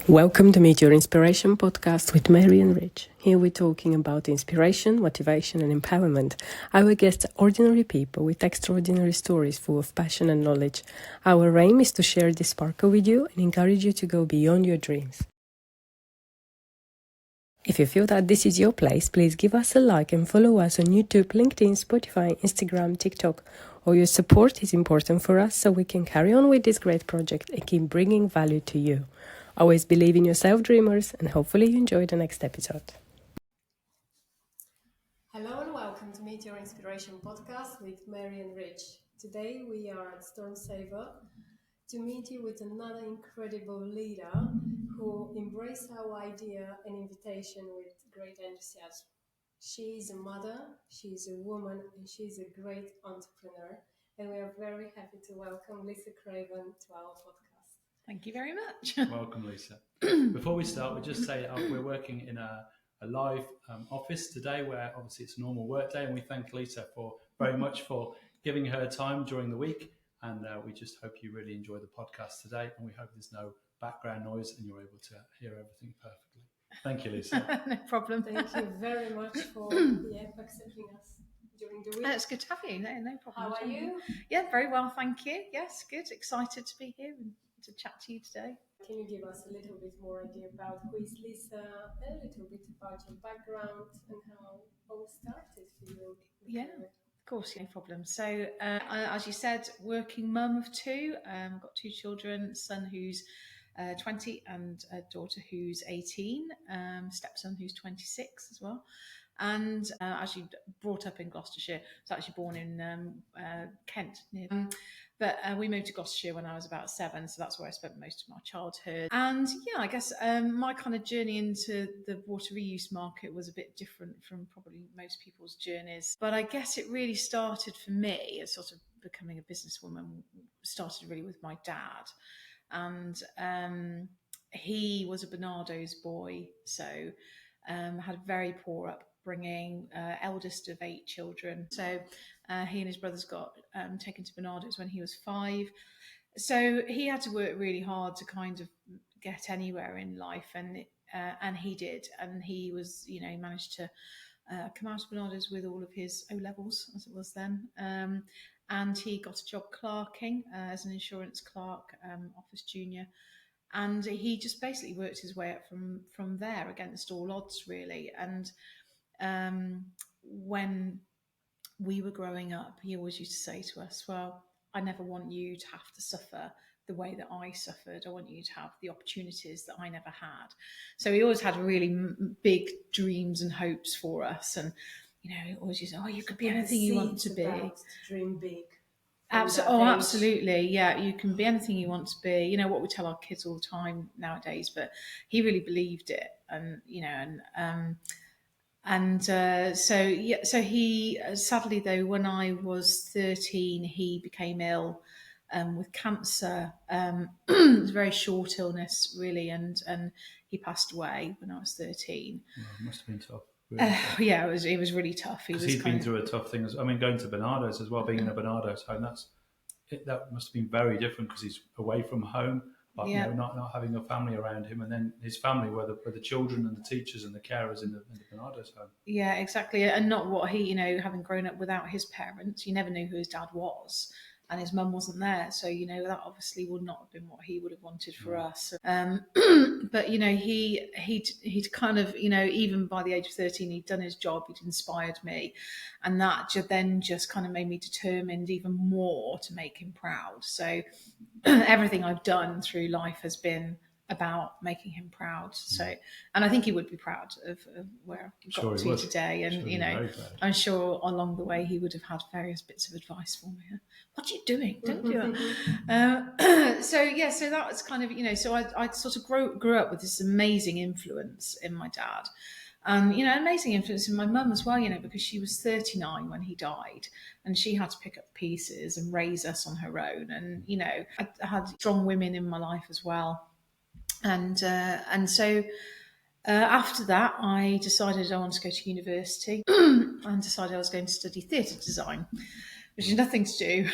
Welcome to Meet Your Inspiration podcast with Mary and Rich. Here we're talking about inspiration, motivation and empowerment. Our guests are ordinary people with extraordinary stories full of passion and knowledge. Our aim is to share this sparkle with you and encourage you to go beyond your dreams. If you feel that this is your place, please give us a like and follow us on YouTube, LinkedIn, Spotify, Instagram, TikTok. All your support is important for us so we can carry on with this great project and keep bringing value to you. Always believe in yourself, dreamers, and hopefully you enjoy the next episode. Hello and welcome to Meet Your Inspiration podcast with Mary and Rich. Today we are at Stormsaver to meet you with another incredible leader who embraced our idea and invitation with great enthusiasm. She is a mother, she is a woman, and she is a great entrepreneur. And we are very happy to welcome Lisa Craven to our podcast. Thank you very much. Welcome, Lisa. Before we start, we just say we're working in a live office today where obviously it's a normal work day, and we thank Lisa very much for giving her time during the week, and we just hope you really enjoy the podcast today, and we hope there's no background noise and you're able to hear everything perfectly. Thank you, Lisa. No problem. Thank you very much for accepting us during the week. It's good to have you. No problem. How are you? Yeah, very well, thank you. Yes, good. Excited to be here and to chat to you today. Can you give us a little bit more idea about who is Lisa, a little bit about your background and how all started for you? Yeah, of course, no problem. So, as you said, working mum of two. I've got two children, a son who's 20 and a daughter who's 18, stepson who's 26 as well. And actually brought up in Gloucestershire. I was actually born in Kent. But we moved to Gloucestershire when I was about 7, so that's where I spent most of my childhood. And yeah, I guess my kind of journey into the water reuse market was a bit different from probably most people's journeys. But I guess it really started for me as sort of becoming a businesswoman, started really with my dad. And he was a Barnardo's boy, so had a very poor upbringing, eldest of 8 children. So he and his brothers got taken to Barnardo's when he was 5. So he had to work really hard to kind of get anywhere in life, and he did. And he was, he managed to come out of Barnardo's with all of his O-levels, as it was then. And he got a job clerking as an insurance clerk, office junior. And he just basically worked his way up from there against all odds, really. And when we were growing up, he always used to say to us, well, I never want you to have to suffer the way that I suffered. I want you to have the opportunities that I never had. So he always had really big dreams and hopes for us. And, he always used to say, oh, you could be anything you want to be. Dream big. Absolutely. Yeah, you can be anything you want to be. What we tell our kids all the time nowadays, but he really believed it. So he, sadly though, when I was 13, he became ill with cancer. It was a very short illness, really, and he passed away when I was 13. Well, it must have been tough. Really tough. Yeah, it was really tough. He'd been through a tough thing. Going to Barnardo's as well, being in a Barnardo's home, that must have been very different because he's away from home, but not having a family around him, and then his family were the children and the teachers and the carers in the Barnardo's home. Yeah, exactly, and not what he, having grown up without his parents, he never knew who his dad was. And his mum wasn't there, so that obviously would not have been what he would have wanted for us. But he'd kind of even by the age of 13, he'd done his job. He'd inspired me, and that then just kind of made me determined even more to make him proud. So everything I've done through life has been about making him proud. So, and I think he would be proud of where I've got to today. And I'm sure along the way he would have had various bits of advice for me. What are you doing? Don't do it. So that was kind of So I sort of grew up with this amazing influence in my dad. Amazing influence in my mum as well, because she was 39 when he died, and she had to pick up pieces and raise us on her own. And I had strong women in my life as well. And so after that, I decided I wanted to go to university and decided I was going to study theatre design. which is nothing to do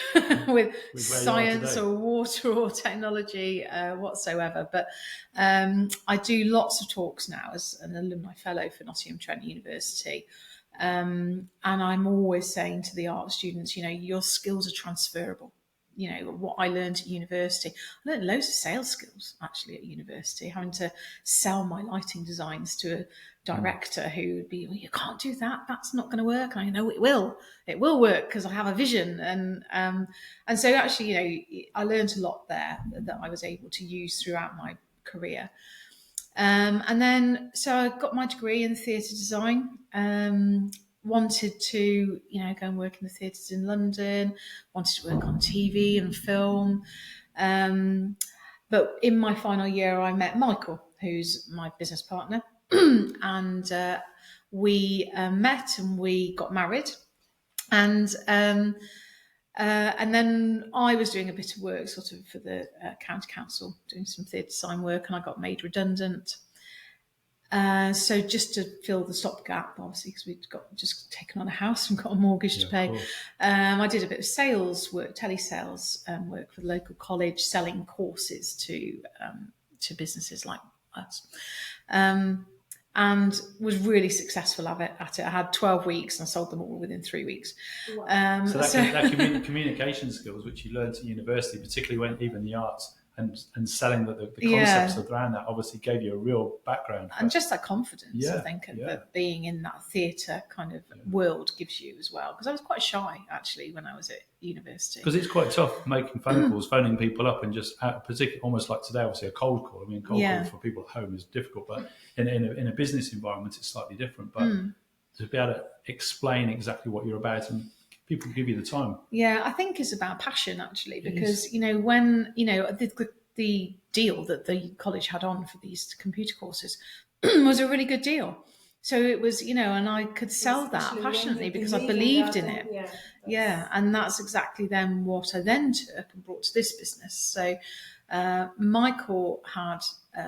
with With where you are science today. or water or technology whatsoever. But I do lots of talks now as an alumni fellow for Nottingham Trent University. And I'm always saying to the art students, your skills are transferable. What I learned at university, I learned loads of sales skills actually at university, having to sell my lighting designs to a director who would be, well, you can't do that, that's not going to work. And I know it will work because I have a vision. And so actually, I learned a lot there that I was able to use throughout my career. And then, so I got my degree in theatre design, wanted to, go and work in the theatres in London, wanted to work on TV and film. But in my final year, I met Michael, who's my business partner, and we met and we got married. And then I was doing a bit of work sort of for the county council, doing some theatre design work, and I got made redundant. So just to fill the stopgap, obviously, because we'd just taken on a house and got a mortgage to pay, I did a bit of sales work, telesales work for the local college, selling courses to businesses like us. And was really successful at it. I had 12 weeks and I sold them all within 3 weeks. Wow. That communication skills, which you learned at university, particularly when even the arts and selling the concepts around that, obviously gave you a real background. And just that confidence, I think, that being in that theatre kind of world gives you as well. Because I was quite shy, actually, when I was at university. Because it's quite tough making phone calls, phoning people up and just, particularly almost like today, obviously a cold call. I mean, cold call for people at home is difficult, but in a business environment, it's slightly different. But to be able to explain exactly what you're about and people give you the time. Yeah, I think it's about passion, actually, because, when, the deal that the college had on for these computer courses was a really good deal. So it was, and I could sell that passionately because I believed in it. Yeah, and that's exactly then what I then took and brought to this business. So Michael had,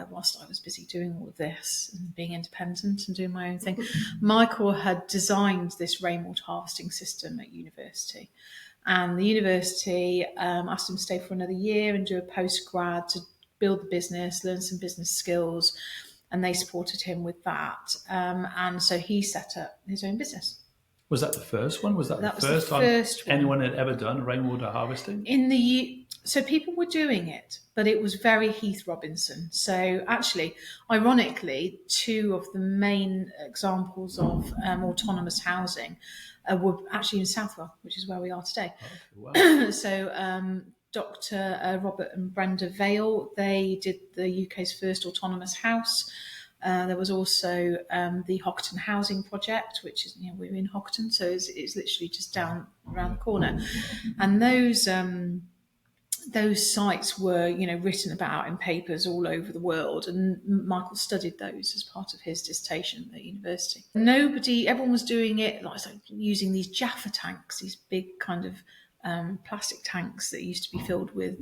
whilst I was busy doing all of this and being independent and doing my own thing, Michael had designed this rainwater harvesting system at university. And the university asked him to stay for another year and do a post-grad to build the business, learn some business skills, and they supported him with that. And so he set up his own business. Was that the first one? Was that the first time anyone had ever done rainwater harvesting? So people were doing it, but it was very Heath Robinson. So actually, ironically, two of the main examples of autonomous housing were actually in Southwell, which is where we are today. Okay, wow. So Dr. Robert and Brenda Vale, they did the UK's first autonomous house. There was also the Hockton Housing Project, which is, we're in Hockton, so it's literally just down around the corner. And those sites were, written about in papers all over the world, and Michael studied those as part of his dissertation at university. Everyone was doing it, like using these Jaffa tanks, these big kind of plastic tanks that used to be filled with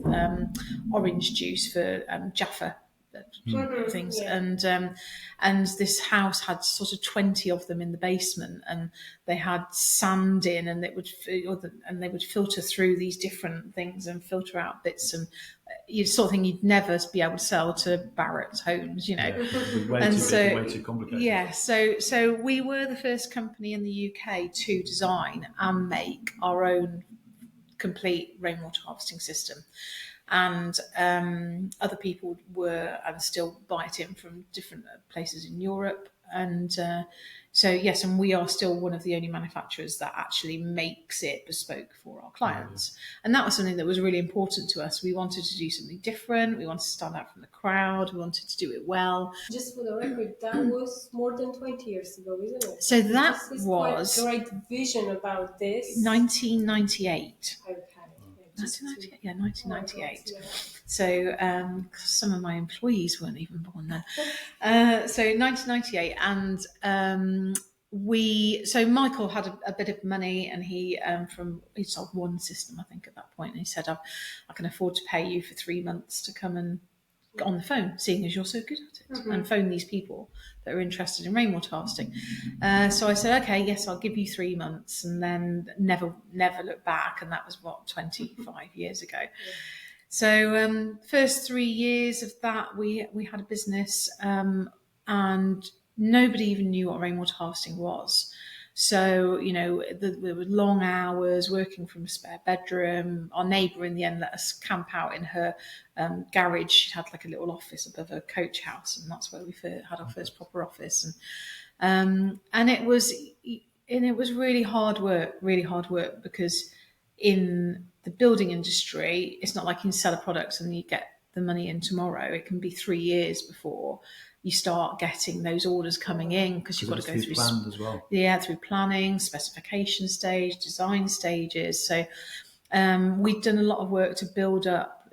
orange juice for Jaffa things, and this house had sort of 20 of them in the basement, and they had sand in, and they would filter through these different things and filter out bits, and you sort of thing you'd never be able to sell to Barrett's homes, way too complicated. Yeah, so we were the first company in the UK to design and make our own complete rainwater harvesting system. And other people were and still buy it in from different places in Europe. And so, yes, and we are still one of the only manufacturers that actually makes it bespoke for our clients. And that was something that was really important to us. We wanted to do something different. We wanted to stand out from the crowd. We wanted to do it well. Just for the record, that was more than 20 years ago, isn't it? So that was quite great vision about this. 1998. Okay. 1998, yeah, 1998. So some of my employees weren't even born then. So 1998, and so Michael had a bit of money, and he sold one system, I think, at that point, and he said, I can afford to pay you for 3 months to come and on the phone, seeing as you're so good at it, and phone these people that are interested in rainwater harvesting. So I said, okay, yes, I'll give you 3 months, and then never look back. And that was 25 years ago. Yeah. So first 3 years of that, we had a business, and nobody even knew what rainwater harvesting was. So, there were long hours working from a spare bedroom. Our neighbour in the end let us camp out in her garage. She had like a little office above her coach house, and that's where we had our first proper office. And it was really hard work, because in the building industry, it's not like you can sell a product and you get the money in tomorrow. It can be 3 years before you start getting those orders coming in, because you've got to go through planned as well. Yeah, through planning, specification stage, design stages. So we'd done a lot of work to build up,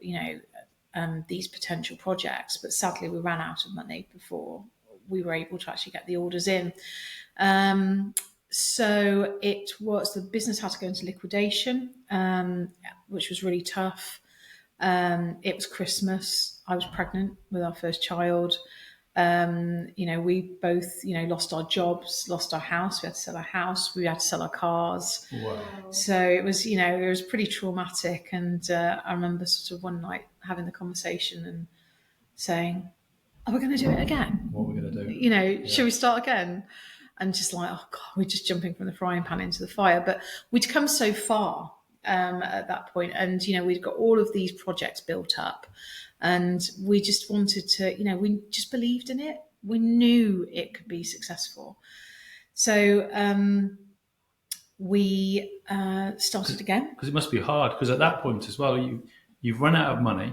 these potential projects, but sadly we ran out of money before we were able to actually get the orders in. So the business had to go into liquidation, which was really tough. It was Christmas. I was pregnant with our first child. We both, lost our jobs, lost our house. We had to sell our house. We had to sell our cars. Wow. So it was pretty traumatic. And I remember sort of one night having the conversation and saying, are we going to do it again? What are we going to do? Should we start again? And just like, oh God, we're just jumping from the frying pan into the fire. But we'd come so far at that point, and we'd got all of these projects built up, and we just wanted to, we just believed in it. We knew it could be successful. So we started again. Because it must be hard, because at that point as well, you've run out of money.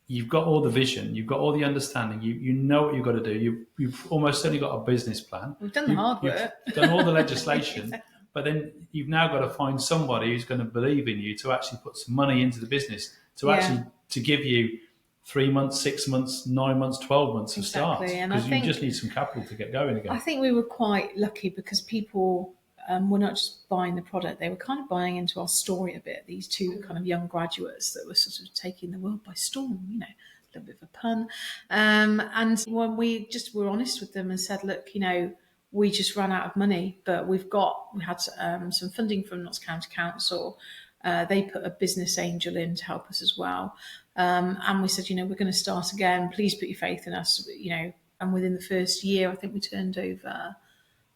You've got all the vision, you've got all the understanding, you know what you've got to do. You've almost certainly got a business plan. We've done the hard work. You've done all the legislation, but then you've now got to find somebody who's going to believe in you to actually put some money into the business, to give you 3 months, 6 months, 9 months, 12 months to start. Because you just need some capital to get going again. I think we were quite lucky, because people were not just buying the product, they were kind of buying into our story a bit. These two kind of young graduates that were sort of taking the world by storm, a little bit of a pun. And when we just were honest with them and said, look, we just ran out of money, but we had some funding from Notts County Council. They put a business angel in to help us as well. And we said, we're going to start again. Please put your faith in us, and within the first year, I think we turned over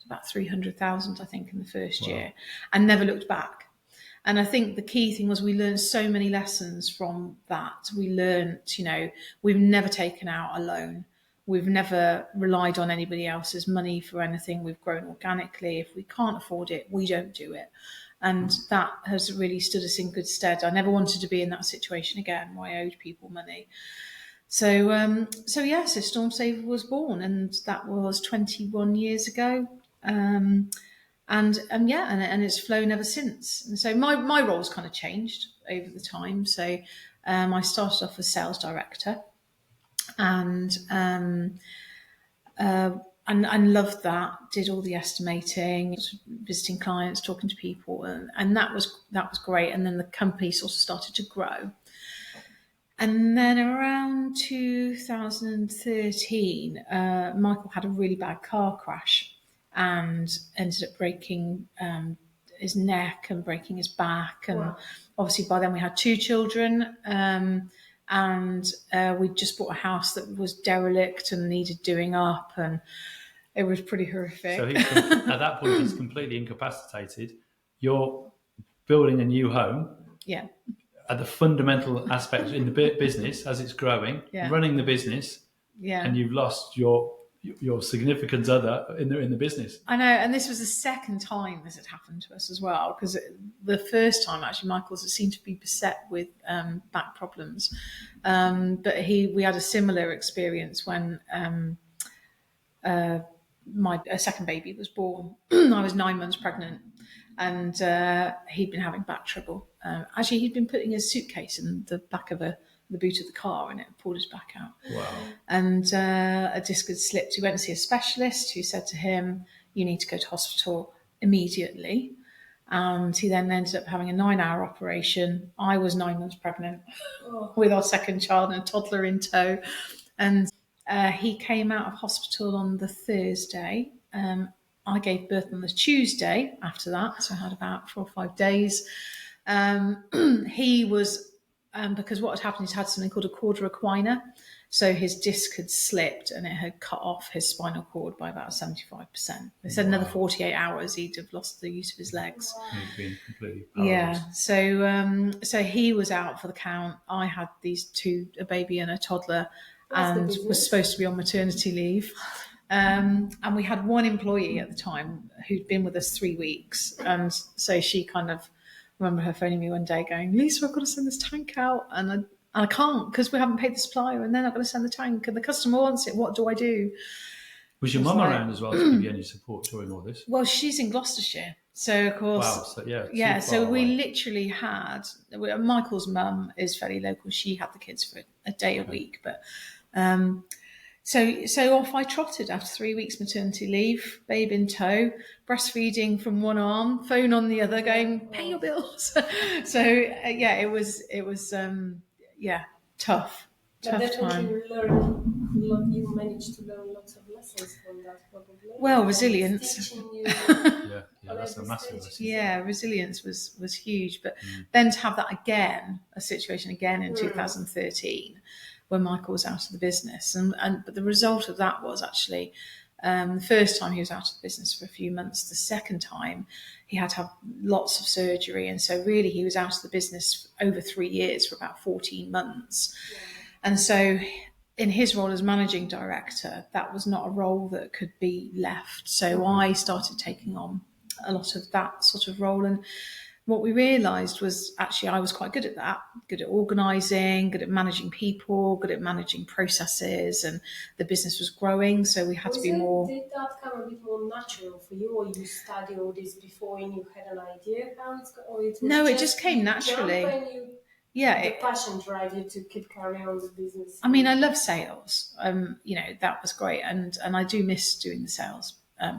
about 300,000, I think, in the first year, and never looked back. And I think the key thing was we learned so many lessons from that. We learned, we've never taken out a loan. We've never relied on anybody else's money for anything. We've grown organically. If we can't afford it, we don't do it. And that has really stood us in good stead. I never wanted to be in that situation again where I owed people money. So Stormsaver was born, and that was 21 years ago. And it's flown ever since. And so my role's kind of changed over the time. So I started off as sales director, and loved that. Did all the estimating, visiting clients, talking to people, and that was great. And then the company sort of started to grow. And then around 2013, Michael had a really bad car crash and ended up breaking his neck and breaking his back. And obviously by then we had 2 children, and we just bought a house that was derelict and needed doing up, and it was pretty horrific. So at that point he's completely incapacitated. You're building a new home. Yeah. At the fundamental aspects in the business as it's growing, running the business, and you've lost your significant other in the business. I know, and this was the second time this had happened to us as well, because the first time actually Michael's seemed to be beset with back problems, but we had a similar experience when my second baby was born. I was 9 months pregnant, and he'd been having back trouble. Actually, he'd been putting his suitcase in the back of the boot of the car, and it pulled his back out. Wow. And a disc had slipped. He went to see a specialist who said to him, you need to go to hospital immediately. And he then ended up having a 9-hour operation. I was 9 months pregnant with our second child and a toddler in tow. And he came out of hospital on the Thursday. I gave birth on the Tuesday after that, so I had about 4 or 5 days. He was, because what had happened, he'd had something called a cauda equina. So his disc had slipped and it had cut off his spinal cord by about 75%. They said another 48 hours he'd have lost the use of his legs. He'd been completely paralysed. Yeah, so he was out for the count. I had these two, a baby and a toddler, and was supposed to be on maternity leave. And we had one employee at the time who'd been with us 3 weeks. And so she kind of, I remember her phoning me one day going, Lisa, I've got to send this tank out. And I can't because we haven't paid the supplier and they're not going to send the tank and the customer wants it. What do I do? Was your mum around as well to give you any support during all this? Well, she's in Gloucestershire. So, of course, wow, so so we literally had, Michael's mum is fairly local. She had the kids for a day a week. But so off I trotted after 3 weeks maternity leave, babe in tow, breastfeeding from one arm, phone on the other going, pay your bills. So, it was tough. But Tough time. You managed to learn lots of lessons from that, probably. Well, resilience. That's a massive lesson. Yeah, resilience was huge. But then to have that again, a situation again in 2013, when Michael was out of the business, but the result of that was actually the first time he was out of the business for a few months. The second time he had to have lots of surgery, and so really he was out of the business over 3 years for about 14 months. Yeah. And so in his role as managing director, that was not a role that could be left. So I started taking on a lot of that sort of role. And what we realised was actually I was quite good at that, good at organising, good at managing people, good at managing processes, and the business was growing. So we had to be more... Did that come a bit more natural for you, or you studied all this before and you had an idea how it's going? Or it was no, it just came naturally. The passion drive you to keep carrying on the business. I mean, I love sales. That was great, and I do miss doing the sales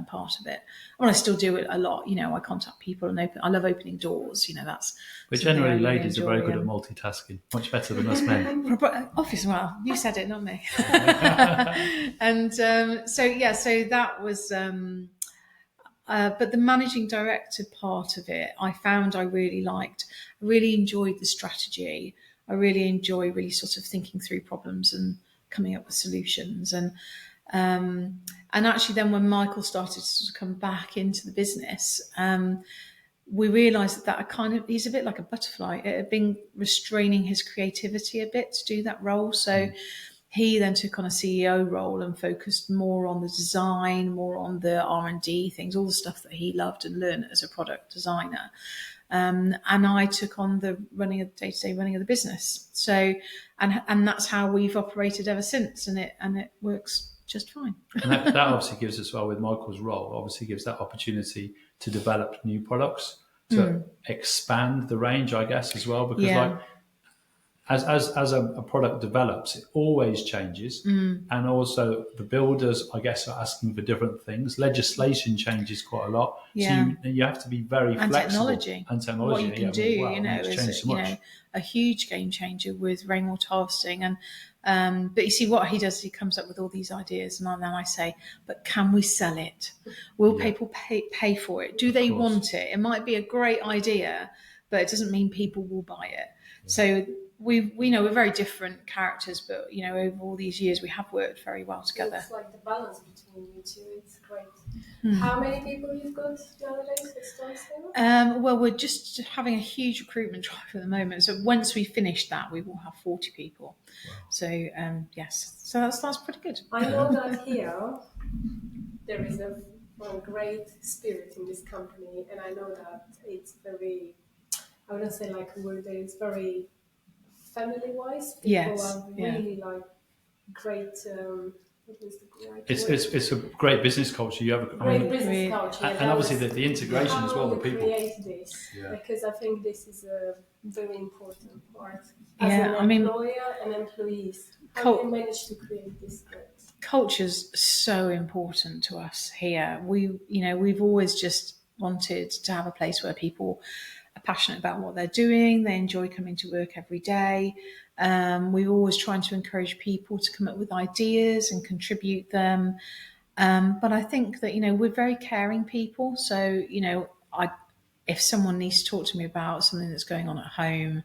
part of it. Well, I still do it a lot. I contact people and I love opening doors. That's. But generally, ladies are very good at multitasking, much better than us men. Obviously, well, you said it, not me. And so that was. But the managing director part of it, I found I really liked. I really enjoyed the strategy. I really enjoy really sort of thinking through problems and coming up with solutions. And actually then when Michael started to sort of come back into the business, we realised that he's a bit like a butterfly. It had been restraining his creativity a bit to do that role. So he then took on a CEO role and focused more on the design, more on the R&D things, all the stuff that he loved and learned as a product designer. And I took on the day-to-day running of the business. So, and that's how we've operated ever since, and it works just fine. And that obviously gives us, well, with Michael's role, obviously gives that opportunity to develop new products, to expand the range, I guess, as well, because as a product develops, it always changes. And also the builders, I guess, are asking for different things. Legislation changes quite a lot. Yeah. So you have to be very flexible. And technology. What you can do, is so a huge game changer with rainwater harvesting. And but you see what he does, he comes up with all these ideas, and then I say, but can we sell it? Will people pay for it? Do they want it? It might be a great idea, but it doesn't mean people will buy it. So we know we're very different characters, but over all these years we have worked very well together. It's like the balance between you two. It's great. How many people you've got nowadays at Stormsaver? Well, we're just having a huge recruitment drive at the moment. So once we finish that, we will have 40 people. Wow. So yes, so that's pretty good. I know that here there is a great spirit in this company, and I know that it's very, I wouldn't say like a word, it's very family-wise. People are really like great. It's a great business culture. You have a great business culture, and obviously the integration as well. The people create this because I think this is a very important part. As an employer and employees, how do you manage to create this? Culture's so important to us here. We've always just wanted to have a place where people are passionate about what they're doing. They enjoy coming to work every day. We're always trying to encourage people to come up with ideas and contribute them. But I think that, we're very caring people. So, if someone needs to talk to me about something that's going on at home,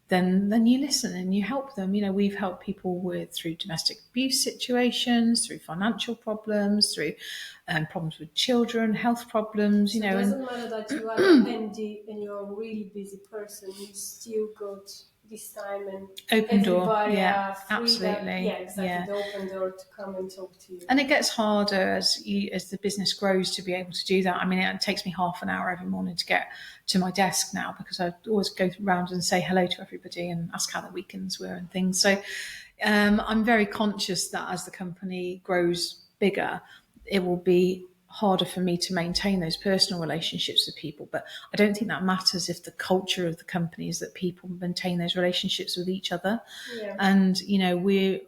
then you listen and you help them. We've helped people through domestic abuse situations, through financial problems, through problems with children, health problems. So it doesn't matter that you are MD and you're a really busy person. You still got this time and open door. Everybody Yeah, free absolutely. The open door to come and talk to you. And it gets harder as the business grows to be able to do that. I mean, it takes me half an hour every morning to get to my desk now, because I always go around and say hello to everybody and ask how their weekends were and things. So I'm very conscious that as the company grows bigger, it will be harder for me to maintain those personal relationships with people. But I don't think that matters if the culture of the company is that people maintain those relationships with each other. Yeah. And we're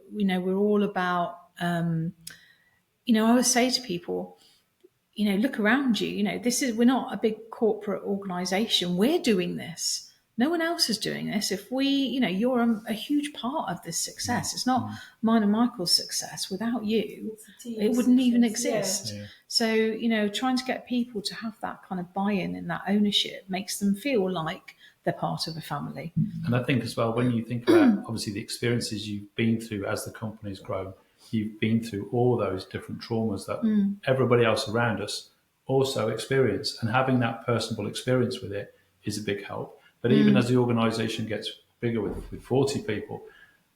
all about I always say to people, look around you. We're not a big corporate organization. We're doing this. No one else is doing this. If you're a huge part of this success. It's not mine and Michael's success. Without you, it wouldn't even exist. Yeah. So, trying to get people to have that kind of buy-in and that ownership makes them feel like they're part of a family. And I think as well, when you think about obviously the experiences you've been through as the company's grown, you've been through all those different traumas that everybody else around us also experience, and having that personal experience with it is a big help. But even as the organisation gets bigger with 40 people,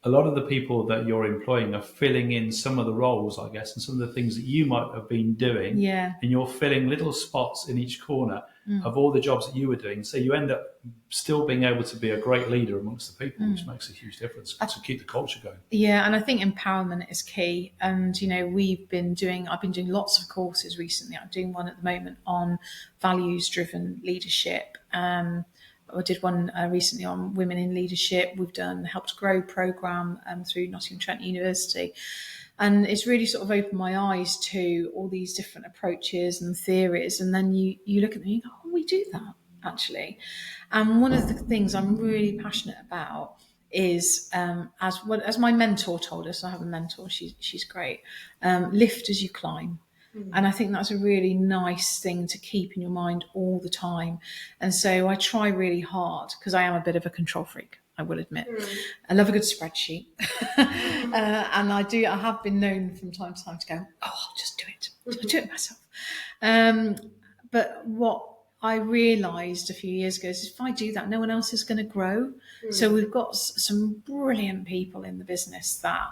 a lot of the people that you're employing are filling in some of the roles, I guess, and some of the things that you might have been doing. Yeah. And you're filling little spots in each corner of all the jobs that you were doing. So you end up still being able to be a great leader amongst the people, which makes a huge difference to keep the culture going. Yeah, and I think empowerment is key. And, I've been doing lots of courses recently. I'm doing one at the moment on values-driven leadership. I did one recently on women in leadership. We've done the Help to Grow programme through Nottingham-Trent University. And it's really sort of opened my eyes to all these different approaches and theories. And then you look at them and you go, oh, we do that, actually. And one of the things I'm really passionate about is, as my mentor told us, I have a mentor, she's great, lift as you climb. And I think that's a really nice thing to keep in your mind all the time. And so I try really hard, because I am a bit of a control freak, I will admit. I love a good spreadsheet. And I have been known from time to time to go, oh, I'll just do it. I'll do it myself. But what I realised a few years ago is if I do that, no one else is going to grow. So we've got some brilliant people in the business that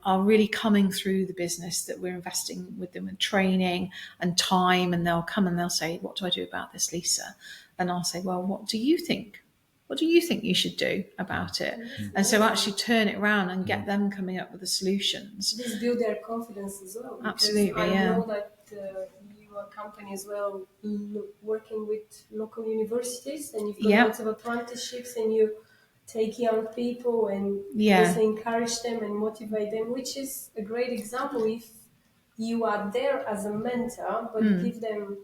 are really coming through the business, that we're investing with them in training and time, and they'll come and they'll say, what do I do about this, Lisa? And I'll say, well, what do you think? What do you think you should do about it? And so actually turn it around and get them coming up with the solutions. This build their confidence as well. Absolutely, I know that your company as well, working with local universities, and you've got lots of apprenticeships, and you take young people and just encourage them and motivate them, which is a great example. If you are there as a mentor, but give them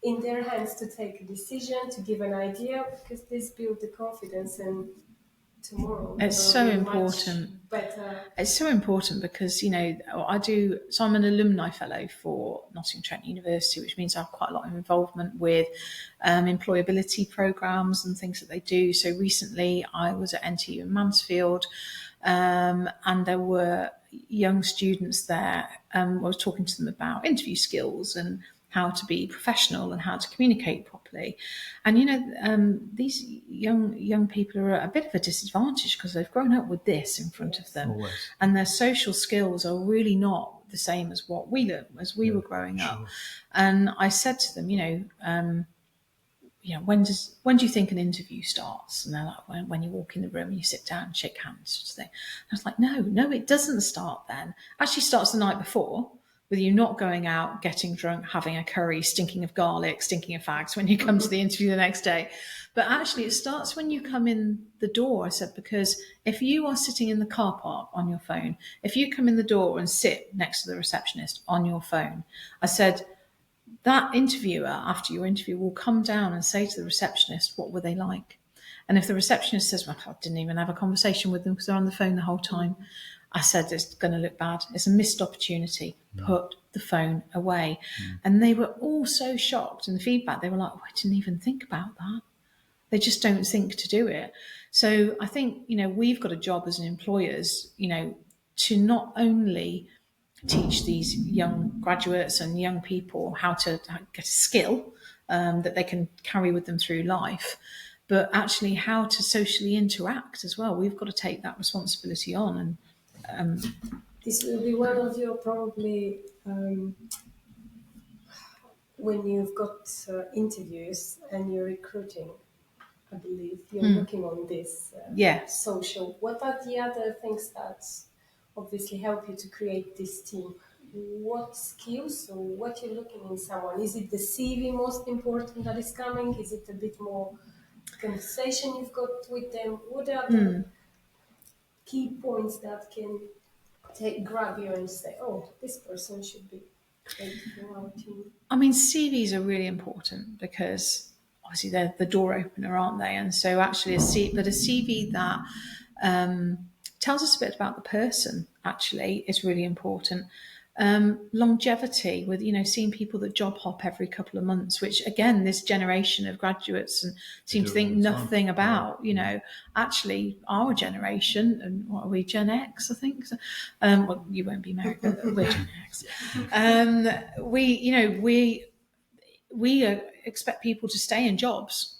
in their hands to take a decision, to give an idea, because this builds the confidence, and tomorrow it's so important. Better. It's so important because so I'm an alumni fellow for Nottingham-Trent University, which means I have quite a lot of involvement with employability programs and things that they do. So recently I was at NTU in Mansfield, and there were young students there. I was talking to them about interview skills and how to be professional and how to communicate properly. And, these young people are at a bit of a disadvantage because they've grown up with this in front of them. Always. And their social skills are really not the same as what we learned as we were growing up. And I said to them, when do you think an interview starts? And they're like, when you walk in the room and you sit down and shake hands, sort of thing. And I was like, no, it doesn't start then. Actually starts the night before, with you not going out, getting drunk, having a curry, stinking of garlic, stinking of fags when you come to the interview the next day. But actually it starts when you come in the door, I said, because if you are sitting in the car park on your phone, if you come in the door and sit next to the receptionist on your phone, I said, that interviewer, after your interview, will come down and say to the receptionist, what were they like? And if the receptionist says, well, I didn't even have a conversation with them because they're on the phone the whole time, I said, it's going to look bad. It's a missed opportunity. Put the phone away. And they were all so shocked. And the feedback, they were like, oh, I didn't even think about that. They just don't think to do it. So I think, we've got a job as employers, to not only teach these young graduates and young people how to get a skill that they can carry with them through life, but actually how to socially interact as well. We've got to take that responsibility on. And this will be one of your probably when you've got interviews and you're recruiting, I believe you're looking on this social. What are the other things that obviously help you to create this team? What skills or what you're looking in someone? Is it the CV most important that is coming? Is it a bit more conversation you've got with them? What are the key points that can grab you and say, oh, this person should be great for our team? I mean, CVs are really important because obviously they're the door opener, aren't they? And so actually a CV that tells us a bit about the person actually is really important. Longevity with, seeing people that job hop every couple of months, which again, this generation of graduates seem to think nothing about, actually our generation, and what are we, Gen X, I think? Well, you won't be married, but we're Gen X. We expect people to stay in jobs,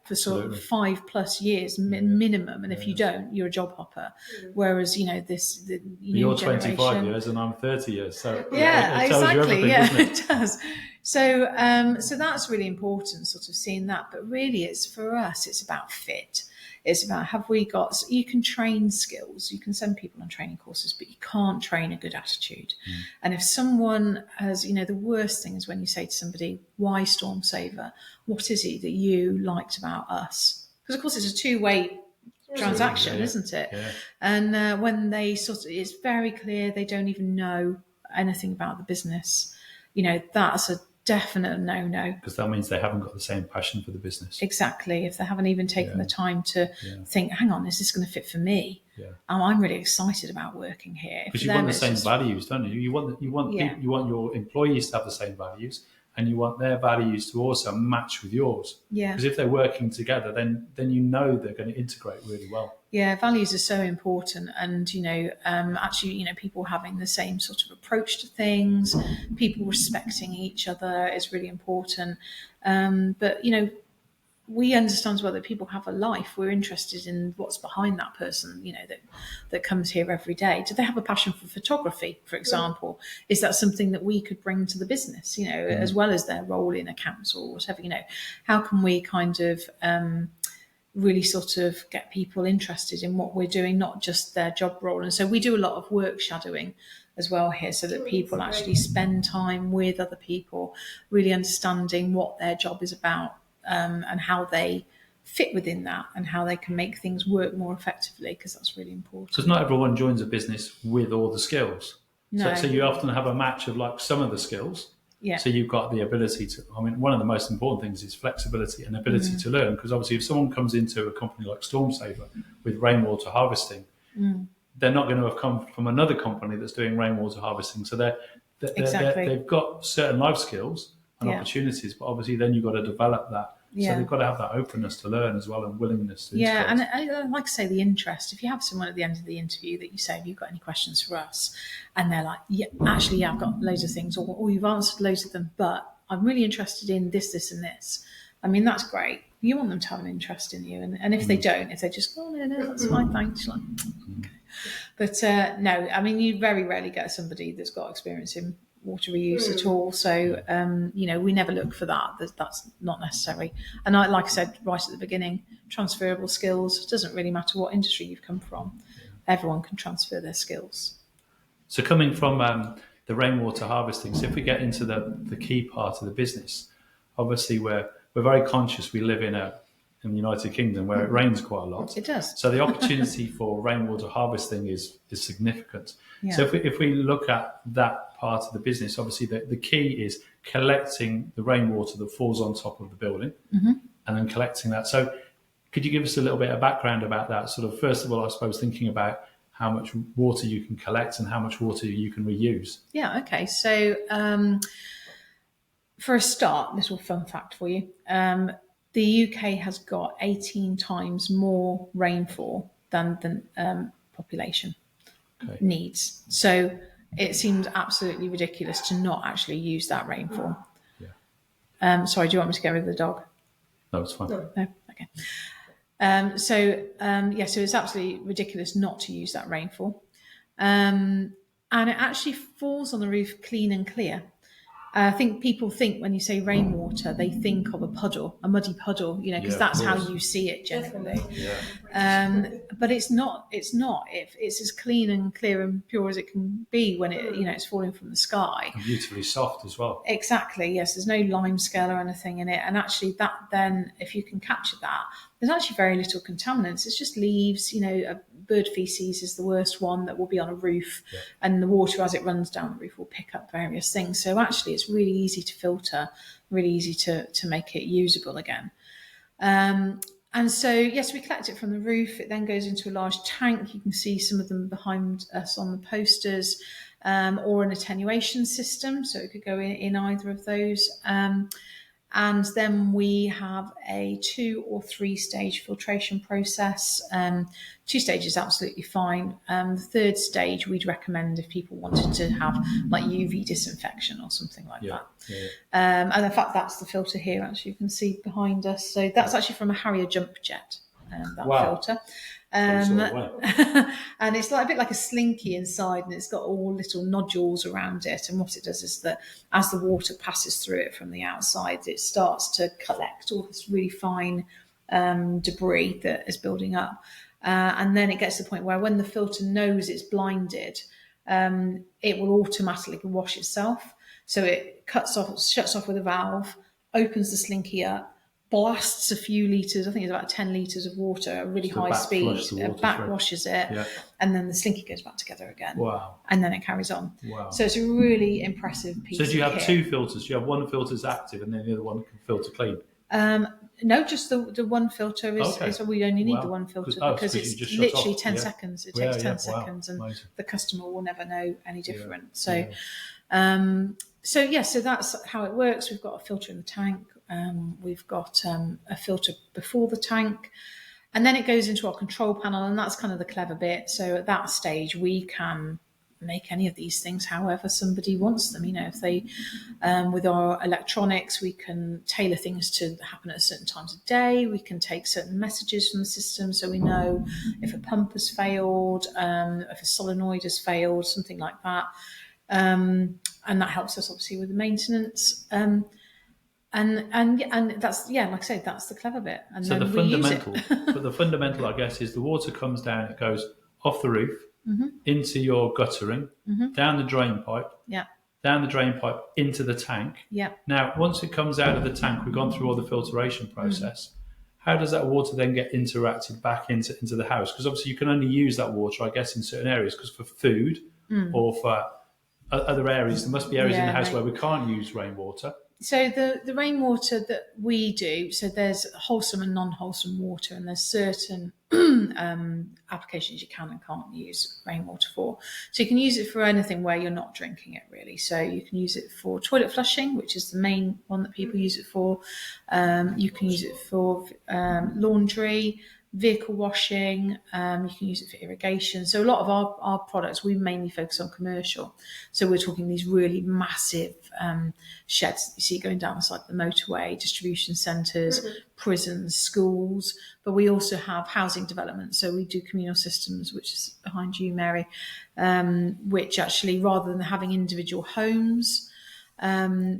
for sort of 5+ years minimum. And if you don't, you're a job hopper. Whereas, the new you're generation, 25 years and I'm 30 years. So it tells exactly. You everything, doesn't it? It does. So that's really important, sort of seeing that. But really, for us, it's about fit. It's about, have we got, you can train skills, you can send people on training courses, but you can't train a good attitude. And if someone has, the worst thing is when you say to somebody, why Stormsaver? What is it that you liked about us? Because of course it's a two-way transaction, isn't it? Yeah. And when they it's very clear they don't even know anything about the business, that's a definite no-no. Because that means they haven't got the same passion for the business. Exactly. If they haven't even taken the time to think, hang on, is this going to fit for me? I'm really excited about working here. Because you want the same values, don't you? You want your employees to have the same values, and you want their values to also match with yours. Yeah. Because if they're working together, then they're going to integrate really well. Yeah, values are so important, and actually, people having the same sort of approach to things, people respecting each other is really important. But we understand as well that people have a life. We're interested in what's behind that person, that comes here every day. Do they have a passion for photography, for example? Is that something that we could bring to the business, as well as their role in accounts or whatever? How can we kind of really sort of get people interested in what we're doing, not just their job role? And so we do a lot of work shadowing as well here, so that people actually spend time with other people, really understanding what their job is about. And how they fit within that and how they can make things work more effectively, because that's really important. Because not everyone joins a business with all the skills. No. So you often have a match of like some of the skills. Yeah. So you've got the ability to, one of the most important things is flexibility and ability to learn. Because obviously if someone comes into a company like Stormsaver with rainwater harvesting, they're not going to have come from another company that's doing rainwater harvesting. So they've got certain life skills and opportunities, but obviously then you've got to develop that. So they've got to have that openness to learn as well, and willingness to integrate. And like I say, the interest. If you have someone at the end of the interview that you say, have you got any questions for us? And they're like, I've got loads of things, or you've answered loads of them, but I'm really interested in this, this and this. That's great. You want them to have an interest in you. And if they don't, if they just go, no, that's fine, thanks. Like, okay. But no, you very rarely get somebody that's got experience in water reuse at all. So, we never look for that. That's not necessary. And like I said right at the beginning, transferable skills. It doesn't really matter what industry you've come from. Everyone can transfer their skills. So coming from the rainwater harvesting, so if we get into the key part of the business, obviously we're very conscious we live in a in the United Kingdom where it rains quite a lot. It does. So the opportunity for rainwater harvesting is significant. Yeah. So if we look at that part of the business, obviously the key is collecting the rainwater that falls on top of the building and then collecting that. So could you give us a little bit of background about that? Sort of, first of all, I suppose, thinking about how much water you can collect and how much water you can reuse. Yeah, okay. So for a start, little fun fact for you. The UK has got 18 times more rainfall than the population needs. So it seems absolutely ridiculous to not actually use that rainfall. Yeah. Sorry, do you want me to get rid of the dog? No, it's fine. No? Okay. So it's absolutely ridiculous not to use that rainfall. And it actually falls on the roof clean and clear. I think people think when you say rainwater, they think of a puddle, a muddy puddle, because that's how you see it generally. Yeah. But it's not. It's as clean and clear and pure as it can be when it's falling from the sky. And beautifully soft as well. Exactly. Yes. There's no lime scale or anything in it, and actually that then, if you can capture that, there's actually very little contaminants. It's just leaves. Bird feces is the worst one that will be on a roof, and the water as it runs down the roof will pick up various things. So actually it's really easy to filter, really easy to make it usable again. And so, yes, we collect it from the roof. It then goes into a large tank. You can see some of them behind us on the posters, or an attenuation system. So it could go in either of those. And then we have a 2 or 3 stage filtration process. 2 stages is absolutely fine. The 3rd stage we'd recommend if people wanted to have like UV disinfection or something like that. Yeah. And in fact, that's the filter here, actually, you can see behind us. So that's actually from a Harrier jump jet, filter. And it's like a bit like a slinky inside, and it's got all little nodules around it. And what it does is that as the water passes through it from the outside, it starts to collect all this really fine debris that is building up. And then it gets to the point where when the filter knows it's blinded, it will automatically wash itself. So it shuts off with a valve, opens the slinky up, blasts a few litres, I think it's about 10 litres of water at really high speed, backwashes it, and then the slinky goes back together again. Wow. And then it carries on. Wow. So it's a really impressive piece of kit. So do you have 2 filters? Do you have one filter's active and then the other one can filter clean? No, just the one filter is we only need the one filter because it's literally 10 seconds. It takes 10 seconds and amazing. The customer will never know any different. So that's how it works. We've got a filter in the tank. We've got a filter before the tank, and then it goes into our control panel, and that's kind of the clever bit. So at that stage, we can make any of these things however somebody wants them. If they, with our electronics, we can tailor things to happen at certain times of day. We can take certain messages from the system, so we know if a pump has failed, if a solenoid has failed, something like that. And that helps us obviously with the maintenance. And that's like I say, that's the clever bit. And so then the fundamental, I guess, is the water comes down, it goes off the roof, into your guttering, down the drain pipe, down the drain pipe into the tank. Now, once it comes out of the tank, we've gone through all the filtration process. How does that water then get interacted back into the house? Because obviously you can only use that water, I guess, in certain areas, because for food or for other areas, there must be areas in the house where we can't use rainwater. So the rainwater that we do, so there's wholesome and non-wholesome water, and there's certain applications you can and can't use rainwater for. So you can use it for anything where you're not drinking it, really. So you can use it for toilet flushing, which is the main one that people use it for. You can use it for laundry, vehicle washing, you can use it for irrigation. So a lot of our products, we mainly focus on commercial. So we're talking these really massive sheds that you see going down the side of the motorway, distribution centres, prisons, schools, but we also have housing development. So we do communal systems, which is behind you, Mary, which actually, rather than having individual homes,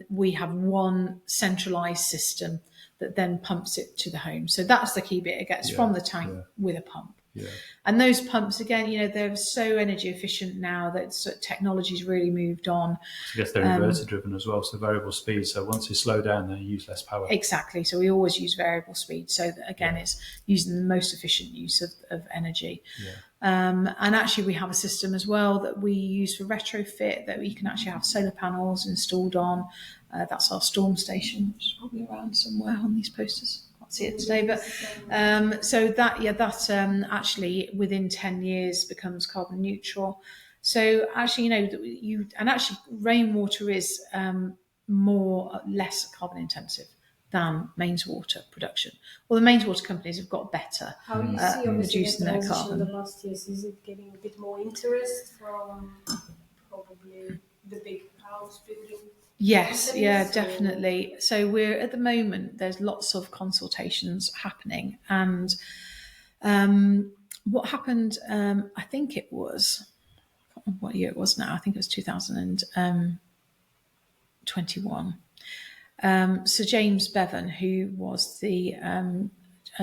we have one centralised system that then pumps it to the home. So that's the key bit. It gets from the tank with a pump. Yeah. And those pumps, again, they're so energy efficient now that technology's really moved on. I guess they're inverter driven as well, so variable speed. So once you slow down, they use less power. Exactly. So we always use variable speed. So that, again, it's using the most efficient use of energy. Yeah. And actually, we have a system as well that we use for retrofit that we can actually have solar panels installed on. That's our storm station, which is probably around somewhere on these posters. Can't see it today, but so that actually within 10 years becomes carbon neutral. So actually, actually rainwater is less carbon intensive than mains water production. Well, the mains water companies have got better How do you see reducing their carbon. The last years? Is it getting a bit more interest from probably the big house building? Yes, companies, definitely. So we're at the moment, there's lots of consultations happening, and what happened, I think it was, I can't remember what year it was now, I think it was 2021. Sir James Bevan, who was the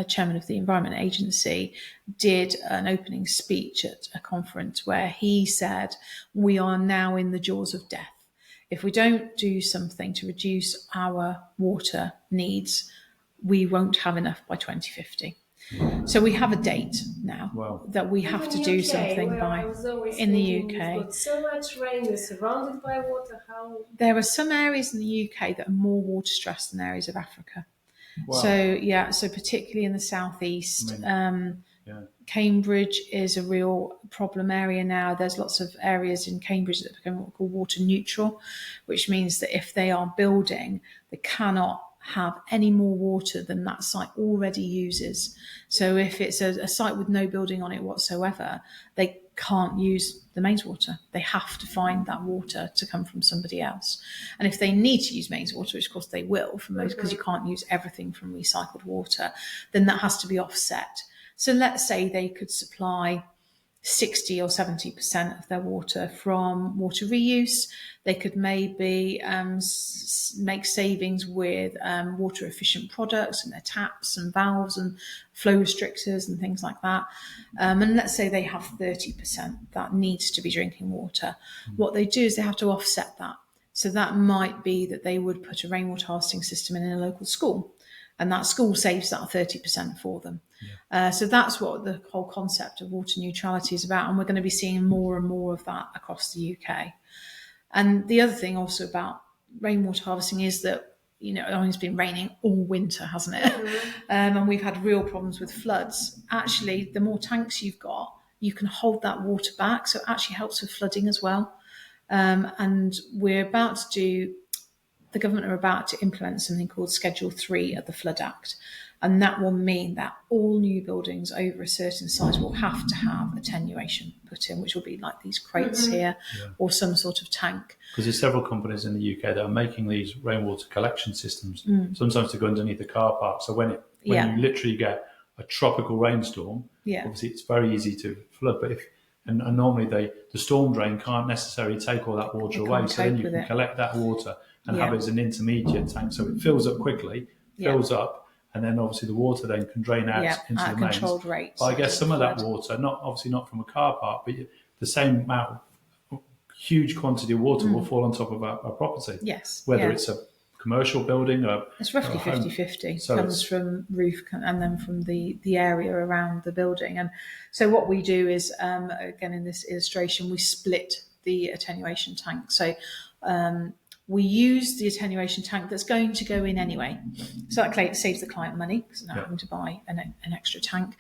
chairman of the Environment Agency, did an opening speech at a conference where he said, we are now in the jaws of death. If we don't do something to reduce our water needs, we won't have enough by 2050. So we have a date now that we have to do something by. In the UK, we've got so much rain, we're surrounded by water. There are some areas in the UK that are more water stressed than areas of Africa. Wow. So particularly in the southeast, Cambridge is a real problem area now. There's lots of areas in Cambridge that become what we call water neutral, which means that if they are building, they cannot have any more water than that site already uses. So if it's a site with no building on it whatsoever, they can't use the mains water. They have to find that water to come from somebody else. And if they need to use mains water, which of course they will for most, because you can't use everything from recycled water, then that has to be offset. So let's say they could supply 60 or 70% of their water from water reuse. They could maybe make savings with water efficient products and their taps and valves and flow restrictors and things like that. And let's say they have 30% that needs to be drinking water. What they do is they have to offset that. So that might be that they would put a rainwater harvesting system in a local school, and that school saves that 30% for them. So that's what the whole concept of water neutrality is about, and we're going to be seeing more and more of that across the UK. And the other thing also about rainwater harvesting is that, it's been raining all winter, hasn't it? And we've had real problems with floods. Actually, the more tanks you've got, you can hold that water back, so it actually helps with flooding as well. And the government are about to implement something called Schedule 3 of the Flood Act. And that will mean that all new buildings over a certain size will have to have attenuation put in, which will be like these crates here or some sort of tank. Because there's several companies in the UK that are making these rainwater collection systems, sometimes to go underneath the car park. So when you literally get a tropical rainstorm, obviously it's very easy to flood. But and normally the storm drain can't necessarily take all that water away. So then you can collect that water and have it as an intermediate tank. So it fills up quickly, fills up, and then obviously the water then can drain out into the mains. Controlled rates. But I guess some of that water, obviously not from a car park, but the same amount, huge quantity of water will fall on top of our property. Yes. Whether it's a commercial building or it's roughly 50-50. So comes from roof and then from the area around the building. And so what we do is, again, in this illustration, we split the attenuation tank. So we use the attenuation tank that's going to go in anyway. So that saves the client money because they're not having to buy an extra tank.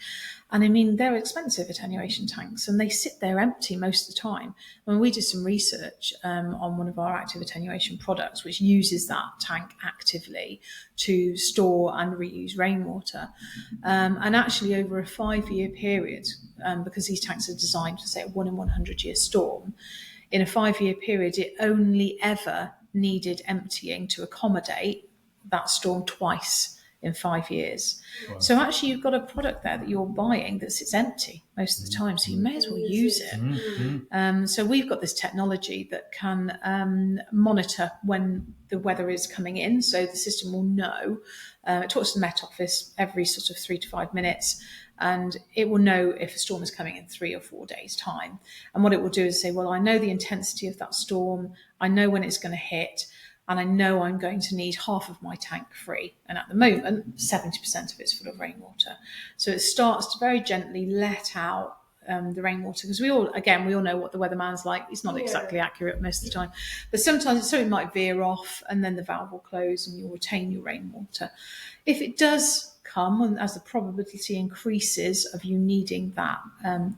And I mean, they're expensive attenuation tanks and they sit there empty most of the time. When we did some research on one of our active attenuation products, which uses that tank actively to store and reuse rainwater. And actually over a 5-year period, because these tanks are designed for, say, a 1 in 100 year storm, in a 5-year period, it only ever needed emptying to accommodate that storm twice in 5 years. Wow. So actually you've got a product there that you're buying that sits empty most of the time, so you may as well use it. So we've got this technology that can monitor when the weather is coming in, so the system will know. It talks to the Met Office every sort of 3 to 5 minutes, and it will know if a storm is coming in 3 or 4 days' time. And what it will do is say, well, I know the intensity of that storm, I know when it's going to hit, and I know I'm going to need half of my tank free. And at the moment, 70% of it's full of rainwater. So it starts to very gently let out the rainwater, because we all know what the weatherman's like. It's not exactly accurate most of the time, but sometimes something might veer off, and then the valve will close and you'll retain your rainwater. If it does come, and as the probability increases of you needing that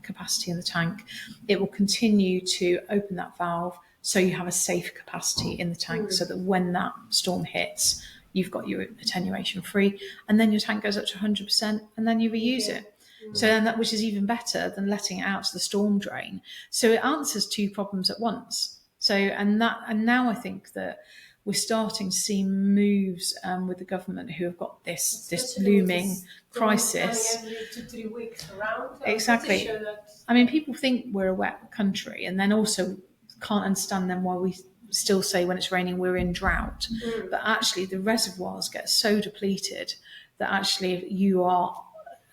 capacity in the tank, it will continue to open that valve so you have a safe capacity in the tank, so that when that storm hits, you've got your attenuation free, and then your tank goes up to 100%, and then you reuse it. So then which is even better than letting it out to the storm drain. So it answers 2 problems at once. So and now I think that we're starting to see moves with the government who have got this looming crisis. Every 2-3 weeks around. Exactly. Sure that... I mean, people think we're a wet country, and then also can't understand then why we still say when it's raining we're in drought. But actually the reservoirs get so depleted that actually you are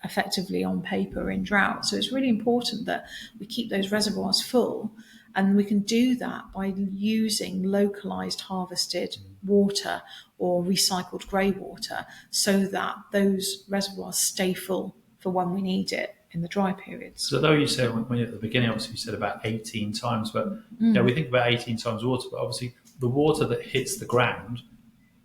effectively on paper in drought. So it's really important that we keep those reservoirs full, and we can do that by using localized harvested water or recycled grey water, so that those reservoirs stay full for when we need it in the dry periods. So though you said when at the beginning, obviously you said about 18 times, but we think about 18 times water, but obviously the water that hits the ground,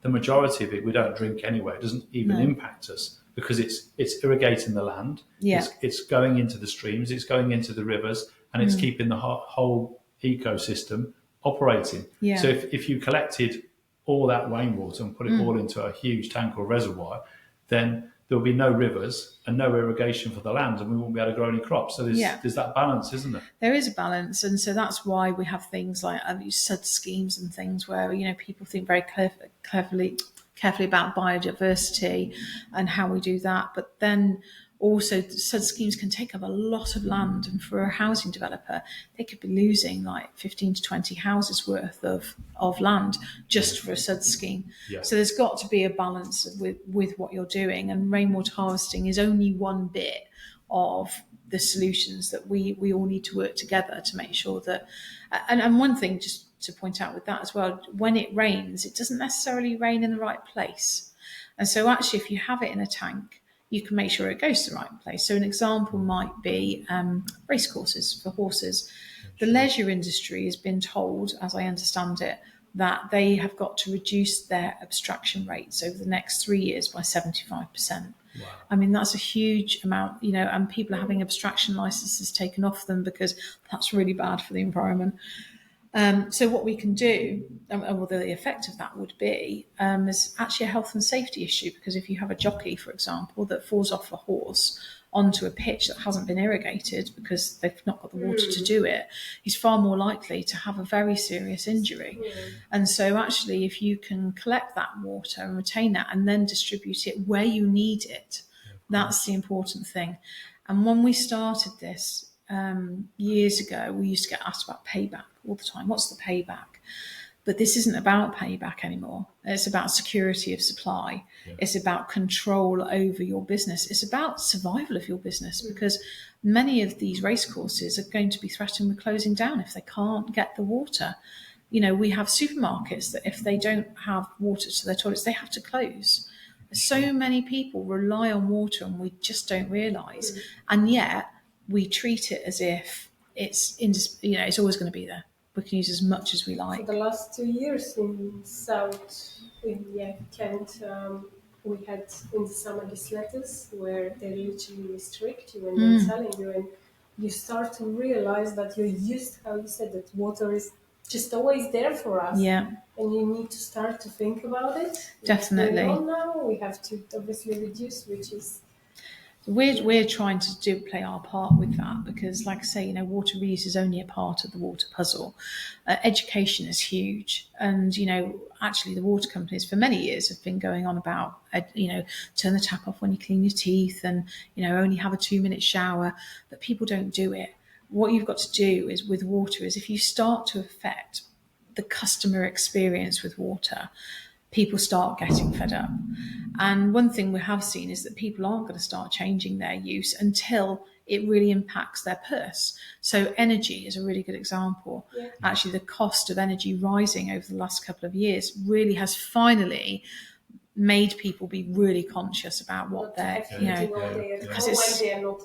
the majority of it we don't drink anyway. It doesn't even impact us, because it's irrigating the land, it's going into the streams, it's going into the rivers, and it's keeping the whole ecosystem operating. So if you collected all that rainwater and put it all into a huge tank or reservoir, then there'll be no rivers and no irrigation for the land, and we won't be able to grow any crops. So there's that balance, isn't there? There is a balance, and so that's why we have things like SUD schemes and things where people think very carefully about biodiversity and how we do that. But then also SUD schemes can take up a lot of land, and for a housing developer they could be losing like 15 to 20 houses worth of land just for a SUD scheme. So there's got to be a balance with what you're doing, and rainwater harvesting is only one bit of the solutions that we all need to work together to make sure that, and one thing just to point out with that as well, when it rains, it doesn't necessarily rain in the right place. And so actually if you have it in a tank, you can make sure it goes to the right place. So an example might be race courses for horses. The leisure industry has been told, as I understand it, that they have got to reduce their abstraction rates over the next 3 years by 75%. Wow. I mean, that's a huge amount, and people are having abstraction licenses taken off them because that's really bad for the environment. So what we can do, well, the effect of that would be, is actually a health and safety issue, because if you have a jockey, for example, that falls off a horse onto a pitch that hasn't been irrigated because they've not got the water to do it, he's far more likely to have a very serious injury. And so actually if you can collect that water and retain that and then distribute it where you need it, that's the important thing. And when we started this years ago, we used to get asked about payback all the time. What's the payback? But this isn't about payback anymore. It's about security of supply. It's about control over your business. It's about survival of your business, because many of these racecourses are going to be threatened with closing down if they can't get the water. We have supermarkets that if they don't have water to their toilets, they have to close. So many people rely on water and we just don't realise. And yet we treat it as if it's always going to be there. We can use as much as we like. For the last 2 years in Kent, we had in the summer these letters where they literally restrict you and they're telling you, and you start to realize that you're used, how you said, that water is just always there for us. And you need to start to think about it. Definitely. Now we have to obviously reduce, which is... We're trying to play our part with that, because like I say, water reuse is only a part of the water puzzle. Education is huge, and actually the water companies for many years have been going on about turn the tap off when you clean your teeth, and only have a 2-minute shower, but people don't do it. What you've got to do is with water is, if you start to affect the customer experience with water, people start getting fed up. And one thing we have seen is that people aren't going to start changing their use until it really impacts their purse. So energy is a really good example. Yeah. Actually, the cost of energy rising over the last couple of years really has finally made people be really conscious about what they're, because it's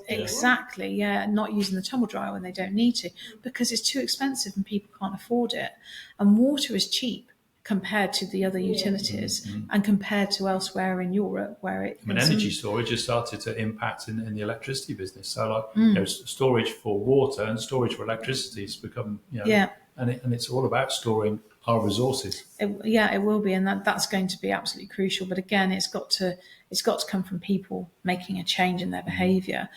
exactly, not using the tumble dryer when they don't need to, because it's too expensive and people can't afford it. And water is cheap compared to the other utilities and compared to elsewhere in Europe where it... energy storage has started to impact in the electricity business. So like, storage for water and storage for electricity has become, and it's all about storing our resources. It will be, and that's going to be absolutely crucial. But again, it's got to come from people making a change in their behaviour.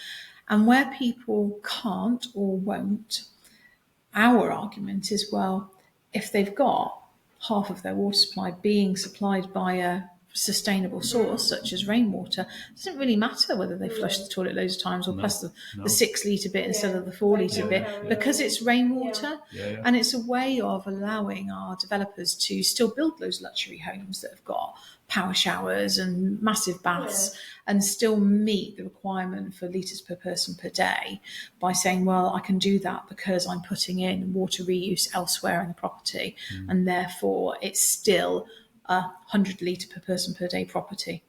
And where people can't or won't, our argument is, well, if they've got half of their water supply being supplied by a sustainable source such as rainwater, it doesn't really matter whether they flush the toilet loads of times or plus the 6 litre bit instead of the 4 litre bit, because it's rainwater. And it's a way of allowing our developers to still build those luxury homes that have got power showers and massive baths and still meet the requirement for litres per person per day by saying, well, I can do that because I'm putting in water reuse elsewhere in the property, and therefore it's still a 100 litre per person per day property.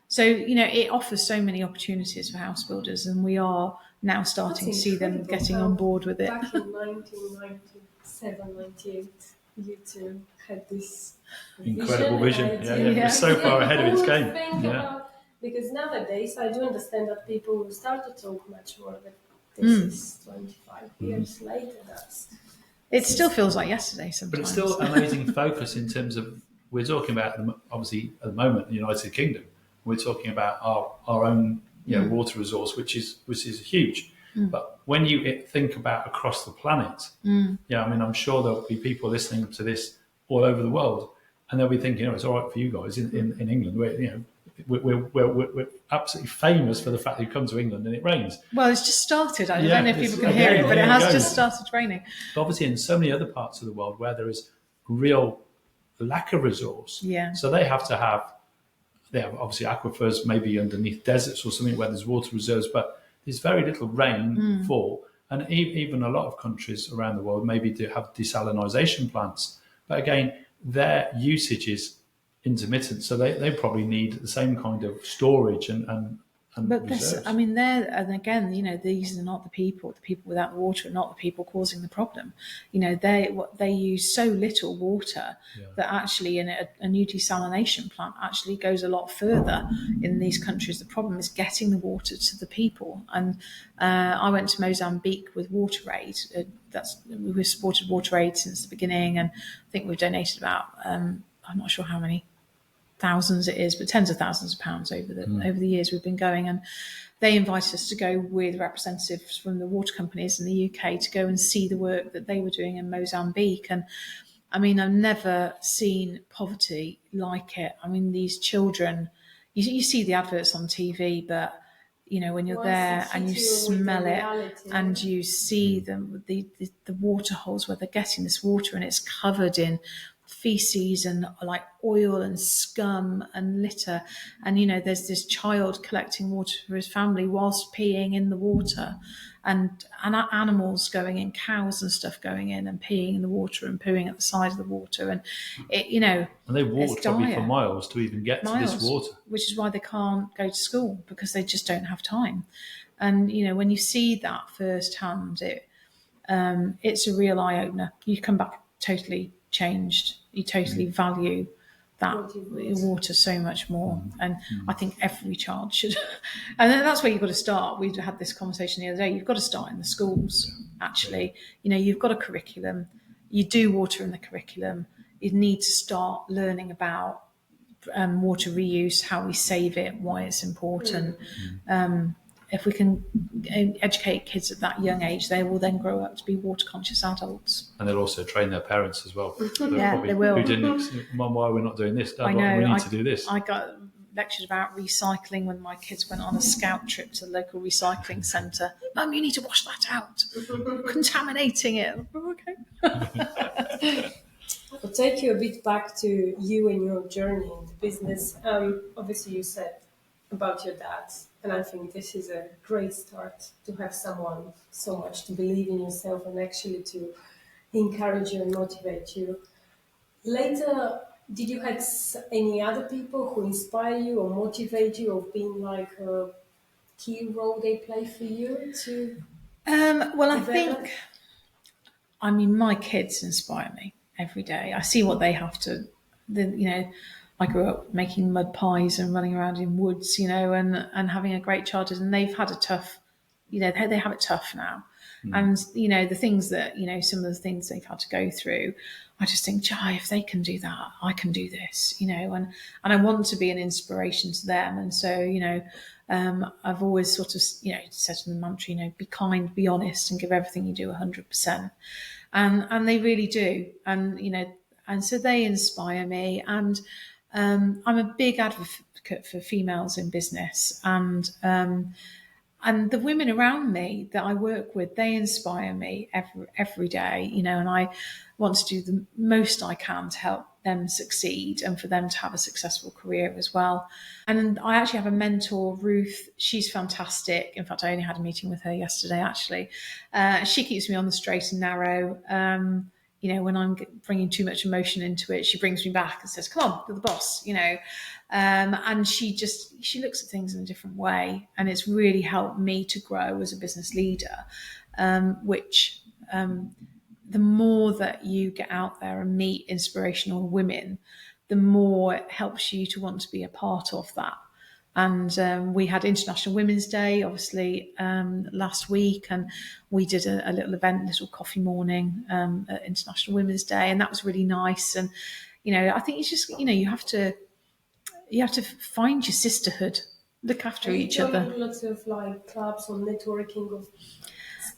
So, it offers so many opportunities for house builders, and we are now starting to see them getting on board with it. Back in 1997, 98, you two had this incredible vision. It's so far ahead of its game. Because nowadays I do understand that people will start to talk much more, but this is 25 years later. It still feels like yesterday sometimes. But it's still amazing focus in terms of, we're talking about, obviously at the moment, the United Kingdom, we're talking about our own water resource, which is huge. But when you think about across the planet, I'm sure there'll be people listening to this all over the world, and they'll be thinking, it's all right for you guys in England. We're absolutely famous for the fact that you come to England and it rains. Well, it's just started. I don't know if people can hear it, but it has just started raining. But obviously, in so many other parts of the world where there is real lack of resource, so they have obviously aquifers, maybe underneath deserts or something where there's water reserves, but there's very little rainfall. And even a lot of countries around the world maybe do have desalination plants. But again, their usage is intermittent, so they probably need the same kind of storage and but reserves. These are not the people without the water are not the people causing the problem. They use so little water that actually a new desalination plant actually goes a lot further in these countries. The problem is getting the water to the people. And I went to Mozambique with WaterAid. We've supported WaterAid since the beginning, and I think we've donated about I'm not sure how many thousands it is, but tens of thousands of pounds over the years we've been going. And they invited us to go with representatives from the water companies in the UK to go and see the work that they were doing in Mozambique. And I've never seen poverty like it. These children, you see the adverts on TV, but when you're there and you smell it and you see the water holes where they're getting this water, and it's covered in feces and like oil and scum and litter, and there's this child collecting water for his family whilst peeing in the water, and animals going in, cows and stuff going in and peeing in the water and pooing at the side of the water, and and they walk probably for miles to even get to this water, which is why they can't go to school, because they just don't have time. And when you see that firsthand, it's a real eye-opener. You come back totally changed. You totally value that water so much more. And I think every child should. And then that's where you've got to start. We had this conversation the other day. You've got to start in the schools, actually. You've got a curriculum. You do water in the curriculum. You need to start learning about water reuse, how we save it, why it's important. If we can educate kids at that young age, they will then grow up to be water conscious adults. And they'll also train their parents as well. They will. Who didn't, Mum, why are we not doing this? Dad, I know. We need to do this. I got lectured about recycling when my kids went on a scout trip to the local recycling centre. Mum, you need to wash that out. Contaminating it. Okay. But take you a bit back to you and your journey in the business, obviously you said about your dad, and I think this is a great start to have someone so much to believe in yourself and actually to encourage you and motivate you. Later, did you have any other people who inspire you or motivate you, or been like a key role they play for you to Well, I develop? think, I mean, my kids inspire me every day. I see what they have to, I grew up making mud pies and running around in woods, and having a great childhood. And they've had a tough, they have it tough now. And, the things that, some of the things they've had to go through, I just think, Jai, if they can do that, I can do this, and I want to be an inspiration to them. And so, I've always sort of, said to the mantra, be kind, be honest, and give everything you do 100%. And they really do. And so they inspire me. And I'm a big advocate for females in business. And the women around me that I work with, they inspire me every day, and I want to do the most I can to help them succeed and for them to have a successful career as well. And I actually have a mentor, Ruth. She's fantastic. In fact, I only had a meeting with her yesterday, actually. She keeps me on the straight and narrow. When I'm bringing too much emotion into it, she brings me back and says, come on, you're the boss, and she looks at things in a different way. And it's really helped me to grow as a business leader, which the more that you get out there and meet inspirational women, the more it helps you to want to be a part of that. And we had International Women's Day, obviously, last week, and we did a little event, little coffee morning at International Women's Day, and that was really nice. And I think it's just you have to find your sisterhood, look after each other. Lots of like clubs or networking of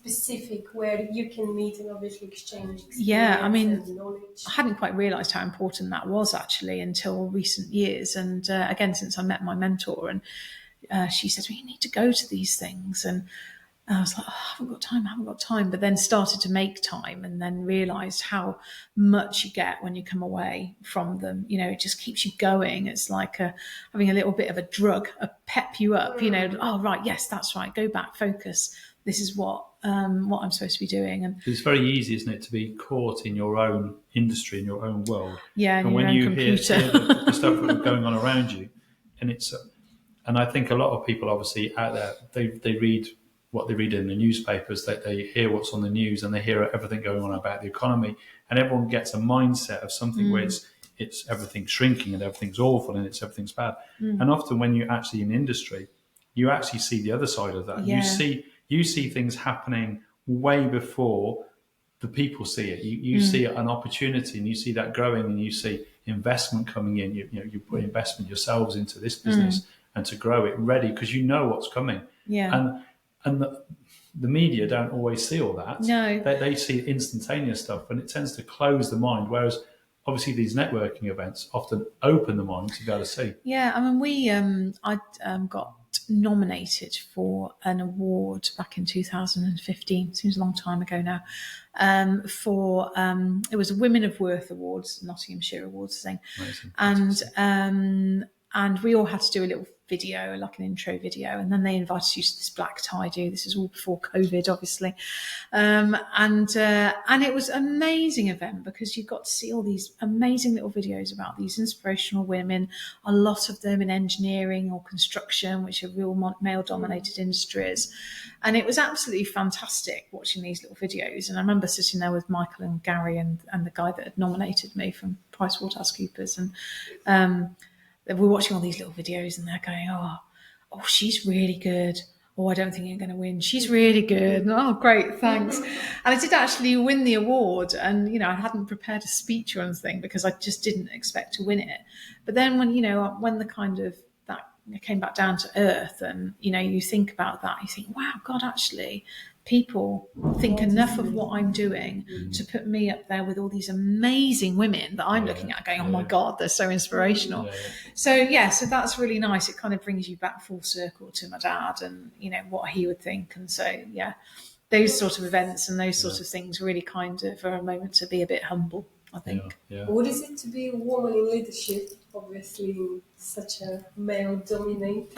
specific where you can meet and obviously exchange experience and knowledge. I hadn't quite realised how important that was actually until recent years. And again, since I met my mentor, and she said, well, you need to go to these things. And I was like, I haven't got time. But then started to make time and then realised how much you get when you come away from them. It just keeps you going. It's like having a little bit of a drug, pep you up, oh, right, yes, that's right. Go back, focus. This is what I'm supposed to be doing. And it's very easy, isn't it, to be caught in your own industry, in your own world. Yeah, and when you hear the stuff going on around you, and I think a lot of people obviously out there, they read what they read in the newspapers, that they hear what's on the news, and they hear everything going on about the economy, and everyone gets a mindset of something where it's everything's shrinking and everything's awful and everything's bad. And often when you're actually in industry, you actually see the other side of that. Yeah. You see things happening way before the people see it. You see an opportunity, and you see that growing, and you see investment coming in. You put investment yourselves into this business and to grow it ready because you know what's coming. Yeah. And the media don't always see all that. No. They see instantaneous stuff, and it tends to close the mind. Whereas obviously these networking events often open the mind to be able to see. Yeah, I mean, I got nominated for an award back in 2015. Seems a long time ago now. It was a Women of Worth Awards, Nottinghamshire Awards thing, and we all had to do a little video, like an intro video, and then they invited you to this black tie do. This is all before COVID, obviously, and it was an amazing event because you got to see all these amazing little videos about these inspirational women, a lot of them in engineering or construction, which are real male-dominated industries, and it was absolutely fantastic watching these little videos. And I remember sitting there with Michael and Gary and the guy that had nominated me from PricewaterhouseCoopers, and we're watching all these little videos, and they're going, oh, she's really good. Oh, I don't think you're going to win. She's really good. And, oh, great, thanks. And I did actually win the award, and I hadn't prepared a speech or anything because I just didn't expect to win it. But then when the kind of that came back down to earth, and you think about that, you think, wow, God, actually, people think enough of what I'm doing to put me up there with all these amazing women that I'm looking at going, oh my God, they're so inspirational. So that's really nice. It kind of brings you back full circle to my dad and, what he would think. And so, those sort of events and those sort of things really kind of are a moment to be a bit humble. I think. Yeah. What is it to be a woman in leadership, obviously in such a male-dominated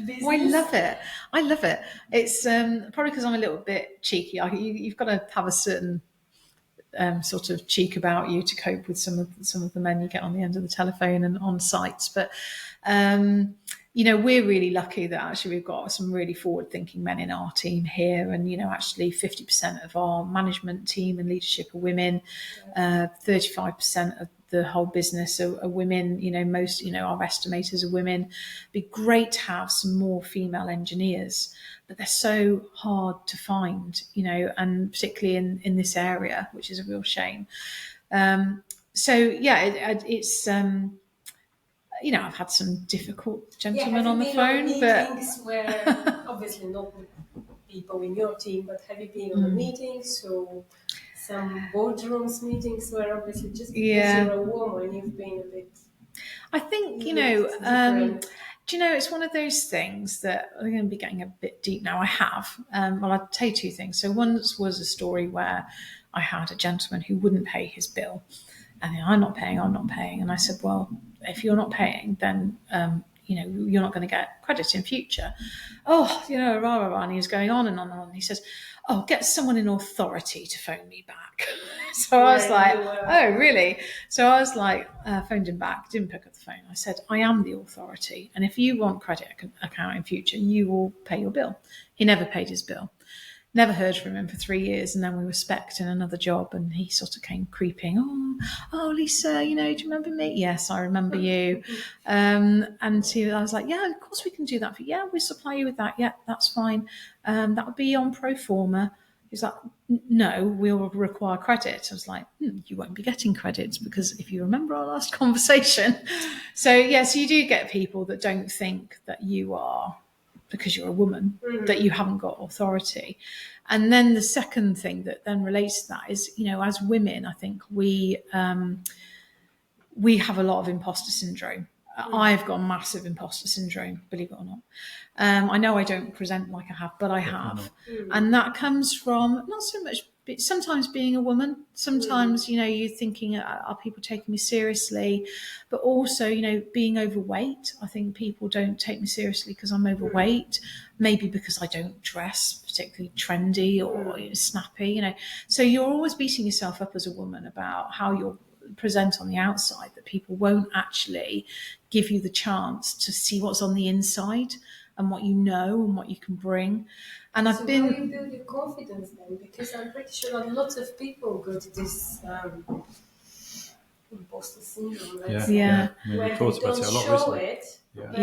business? Oh, I love it. It's probably because I'm a little bit cheeky. You've got to have a certain sort of cheek about you to cope with some of the men you get on the end of the telephone and on sites. But we're really lucky that actually we've got some really forward-thinking men in our team here, and actually 50% of our management team and leadership are women, 35% of the whole business are women. Most our estimators are women. It'd be great to have some more female engineers, but they're so hard to find, and particularly in this area, which is a real shame. It's I've had some difficult gentlemen on the phone, but where obviously not with people in your team, but have you been on the meetings or some boardrooms meetings where obviously just because you're a woman, you've been a bit? I think it's one of those things that I'm going to be getting a bit deep now. I have. I'll tell you two things. So once was a story where I had a gentleman who wouldn't pay his bill, and I'm not paying. And I said, well, if you're not paying, then you're not going to get credit in future. Oh, rah, rah, rah. And he was going on and on and on. He says, oh, get someone in authority to phone me back. So I was like, oh, really? So I was like, phoned him back, didn't pick up the phone. I said, I am the authority. And if you want credit account in future, you will pay your bill. He never paid his bill. Never heard from him for 3 years, and then we were specced in another job, and he sort of came creeping. Oh, Lisa, do you remember me? Yes, I remember you. I was like, yeah, of course we can do that for you. Yeah, we supply you with that. Yeah, that's fine. That would be on pro forma. He's like, no, we'll require credit. I was like, you won't be getting credit because if you remember our last conversation. So you do get people that don't think that you are, because you're a woman, that you haven't got authority. And then the second thing that then relates to that is, as women, I think we have a lot of imposter syndrome. I've got massive imposter syndrome, believe it or not. I know I don't present like I have, but I have. And that comes from not so much, but sometimes being a woman, sometimes, you're thinking, are people taking me seriously? But also, being overweight. I think people don't take me seriously because I'm overweight, maybe because I don't dress particularly trendy or snappy, So you're always beating yourself up as a woman about how you're present on the outside, that people won't actually give you the chance to see what's on the inside and what and what you can bring. And how do you build your confidence then? Because I'm pretty sure that lots of people go to this imposter syndrome. Yeah. Where they don't show it. But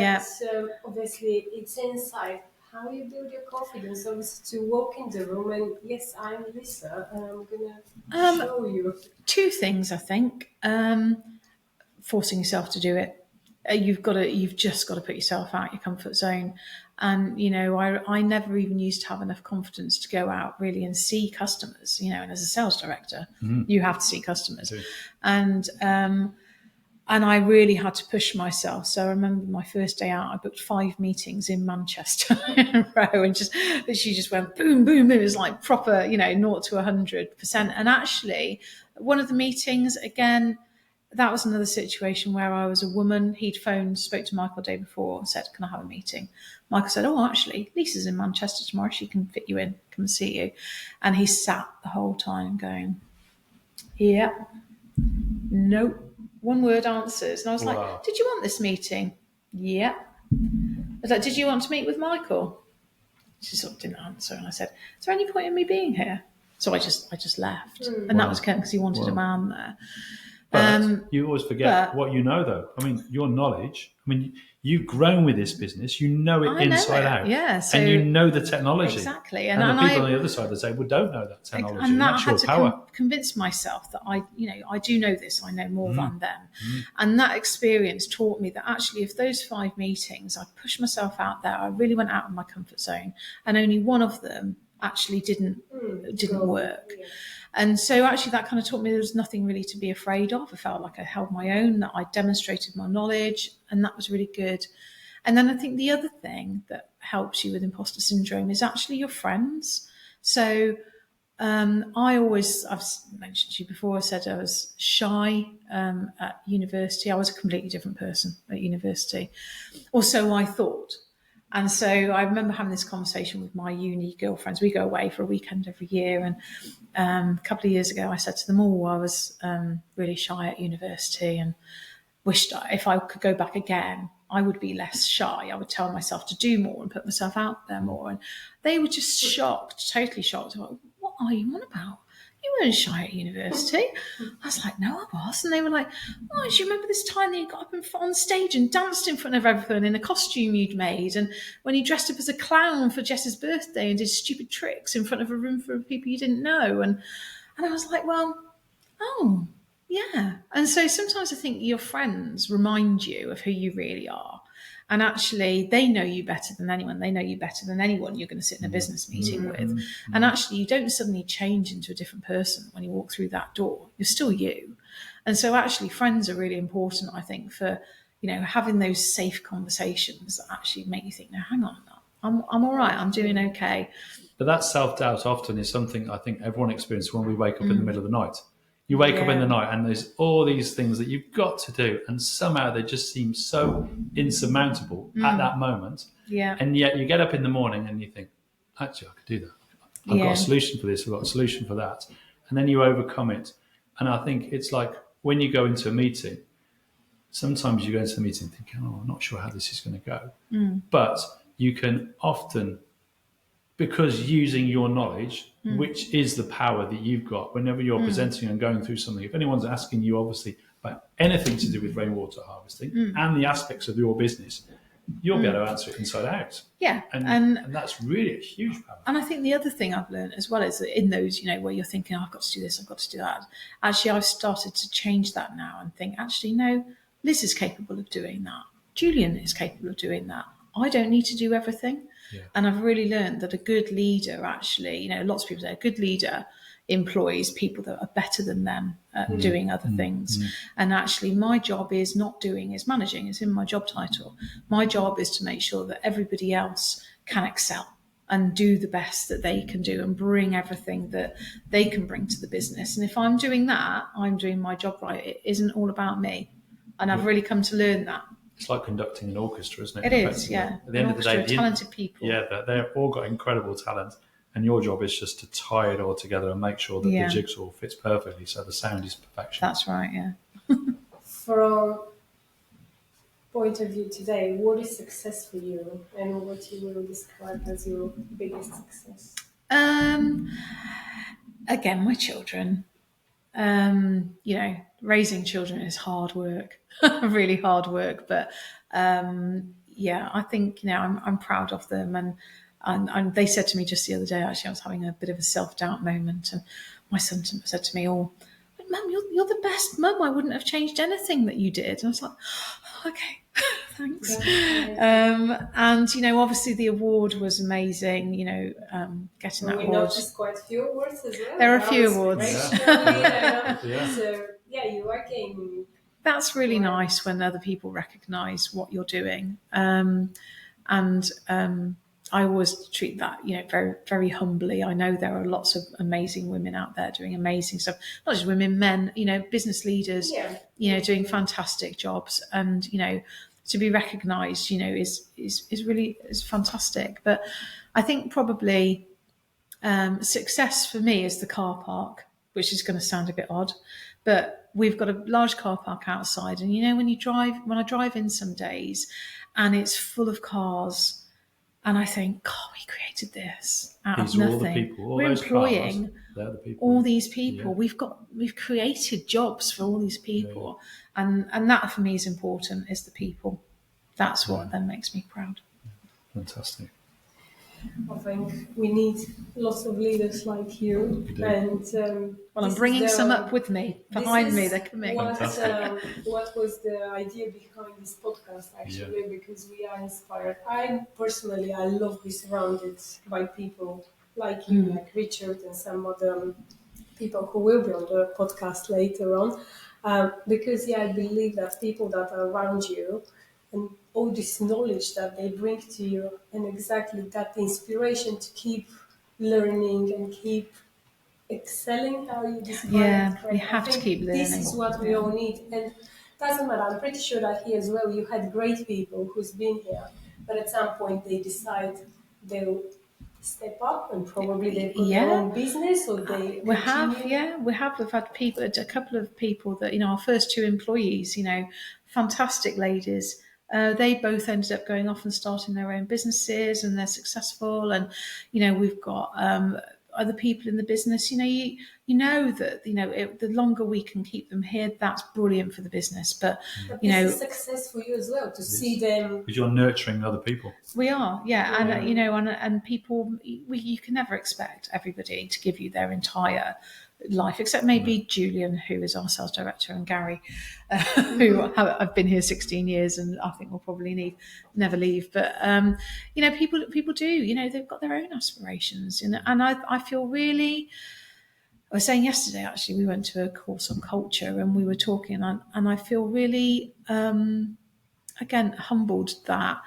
obviously it's inside. How you build your confidence, obviously, to walk in the room and yes, I'm Lisa, and I'm gonna show you. Two things, I think. Forcing yourself to do it. You've just got to put yourself out your comfort zone. And, I never even used to have enough confidence to go out really and see customers, and as a sales director, you have to see customers. And I really had to push myself. So I remember my first day out, I booked 5 meetings in Manchester in a row, and she just went boom, boom, boom. It was like proper, 0 to 100%. And actually, one of the meetings, again, that was another situation where I was a woman. He'd phoned, spoke to Michael the day before and said, can I have a meeting? Michael said, oh, actually, Lisa's in Manchester tomorrow. She can fit you in, come and see you. And he sat the whole time going, yeah, nope. One word answers. And I was like, did you want this meeting? Yeah. I was like, did you want to meet with Michael? She sort of didn't answer. And I said, is there any point in me being here? So I just left. And that was because he wanted a man there. But you always forget what you know, though. I mean, your knowledge. I mean, you've grown with this business. You know it inside out. Yeah. So, and you know the technology. Exactly. And the people on the other side of the table don't know that technology. And that that's I had your power. to convince myself that I do know this. I know more than them. And that experience taught me that actually, if those 5 meetings, I pushed myself out there, I really went out of my comfort zone, and only one of them actually didn't work. Yeah. And so actually that kind of taught me there was nothing really to be afraid of. I felt like I held my own, that I demonstrated my knowledge, and that was really good. And then I think the other thing that helps you with imposter syndrome is actually your friends. So I've mentioned to you before, I said I was shy at university. I was a completely different person at university. Or so I thought. And so I remember having this conversation with my uni girlfriends. We go away for a weekend every year. And a couple of years ago, I said to them all I was really shy at university and wished if I could go back again, I would be less shy. I would tell myself to do more and put myself out there more. And they were just shocked, totally shocked. Like, what are you on about? You weren't shy at university. I was like, no, I was. And they were like, oh, do you remember this time that you got up on stage and danced in front of everyone in a costume you'd made? And when you dressed up as a clown for Jess's birthday and did stupid tricks in front of a room full of people you didn't know? And I was like, well, oh, yeah. And so sometimes I think your friends remind you of who you really are. And actually, they know you better than anyone. They know you better than anyone you're going to sit in a business meeting with. And actually, you don't suddenly change into a different person when you walk through that door. You're still you. And so actually, friends are really important, I think, for, having those safe conversations that actually make you think, no, hang on, I'm all right. I'm doing okay. But that self-doubt often is something I think everyone experiences when we wake up in the middle of the night. You wake up in the night and there's all these things that you've got to do, and somehow they just seem so insurmountable at that moment. Yeah. And yet you get up in the morning and you think, actually, I could do that. I've got a solution for this. I've got a solution for that. And then you overcome it. And I think it's like when you go into a meeting, sometimes you go into the meeting thinking, oh, I'm not sure how this is going to go. But you can often, because using your knowledge, which is the power that you've got whenever you're presenting and going through something, if anyone's asking you obviously about anything to do with rainwater harvesting and the aspects of your business, you'll be able to answer it inside out. Yeah. And that's really a huge power. And I think the other thing I've learned as well is that in those, where you're thinking, oh, I've got to do this, I've got to do that. Actually, I've started to change that now and think, actually, no, Liz is capable of doing that. Julian is capable of doing that. I don't need to do everything. Yeah. And I've really learned that a good leader actually, lots of people say a good leader employs people that are better than them at doing other things. And actually my job is managing. It's in my job title. My job is to make sure that everybody else can excel and do the best that they can do and bring everything that they can bring to the business. And if I'm doing that, I'm doing my job right. It isn't all about me. And I've really come to learn that. It's like conducting an orchestra, isn't it? It is, yeah. At the end of the day, talented people. Yeah, they've all got incredible talent, and your job is just to tie it all together and make sure that the jigsaw fits perfectly, so the sound is perfection. That's right, yeah. From point of view today, what is success for you, and what you will describe as your biggest success? Again, my children. Raising children is hard work, really hard work. But I think I'm proud of them, and they said to me just the other day. Actually, I was having a bit of a self-doubt moment, and my son said to me, "Oh, but Mum, you're the best mum. I wouldn't have changed anything that you did." And I was like, oh, "Okay." Thanks. Obviously the award was amazing, getting that award. We noticed quite a few awards as well. There are a few awards. So, you are gaining. That's really nice when other people recognise what you're doing. I always treat that, very, very humbly. I know there are lots of amazing women out there doing amazing stuff. Not just women, men, business leaders, doing fantastic jobs. And, to be recognised, is really fantastic. But I think probably success for me is the car park, which is going to sound a bit odd, but we've got a large car park outside. And, when I drive in some days and it's full of cars, and I think, God, we created this out of nothing. All the people, we're employing all these people. Yeah. We've created jobs for all these people, and that for me is important. Is the people. That's what then makes me proud. Fantastic. I think we need lots of leaders like you. And I'm bringing some up with me behind me. They're coming. What was the idea behind this podcast, actually? Because we are inspired. I love to be surrounded by people like you, like Richard, and some other people who will be on the podcast later on. Because I believe that people that are around you and all this knowledge that they bring to you, and exactly that inspiration to keep learning and keep excelling, how you describe Yeah, it, Craig. we have I to think keep this learning. is what we all need. And doesn't matter, I'm pretty sure that here as well you had great people who's been here, but at some point they decide they'll step up and probably they've got their own business or they We've had people, a couple of people that, our first two employees, fantastic ladies. They both ended up going off and starting their own businesses, and they're successful. And we've got other people in the business. The longer we can keep them here, that's brilliant for the business. But this is success for you as well to see them. Because you're nurturing other people. We are, yeah. And people, you can never expect everybody to give you their entire life, except maybe Julian, who is our sales director, and Gary, who I've been here 16 years and I think will probably never leave. But people do, they've got their own aspirations, and I feel really. I was saying yesterday, actually, we went to a course on culture and we were talking, and I feel really, again, humbled that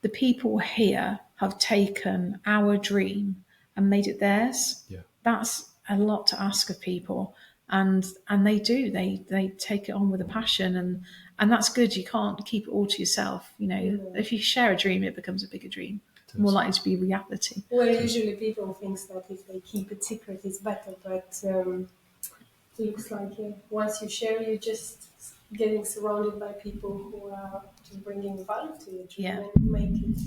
the people here have taken our dream and made it theirs. Yeah. That's a lot to ask of people, and they do. They take it on with a passion, and that's good. You can't keep it all to yourself. If you share a dream, it becomes a bigger dream, more likely to be reality. Well, usually people think that if they keep it secret, it's better, but it looks like once you share, you're just getting surrounded by people who are just bringing value to your dream and make it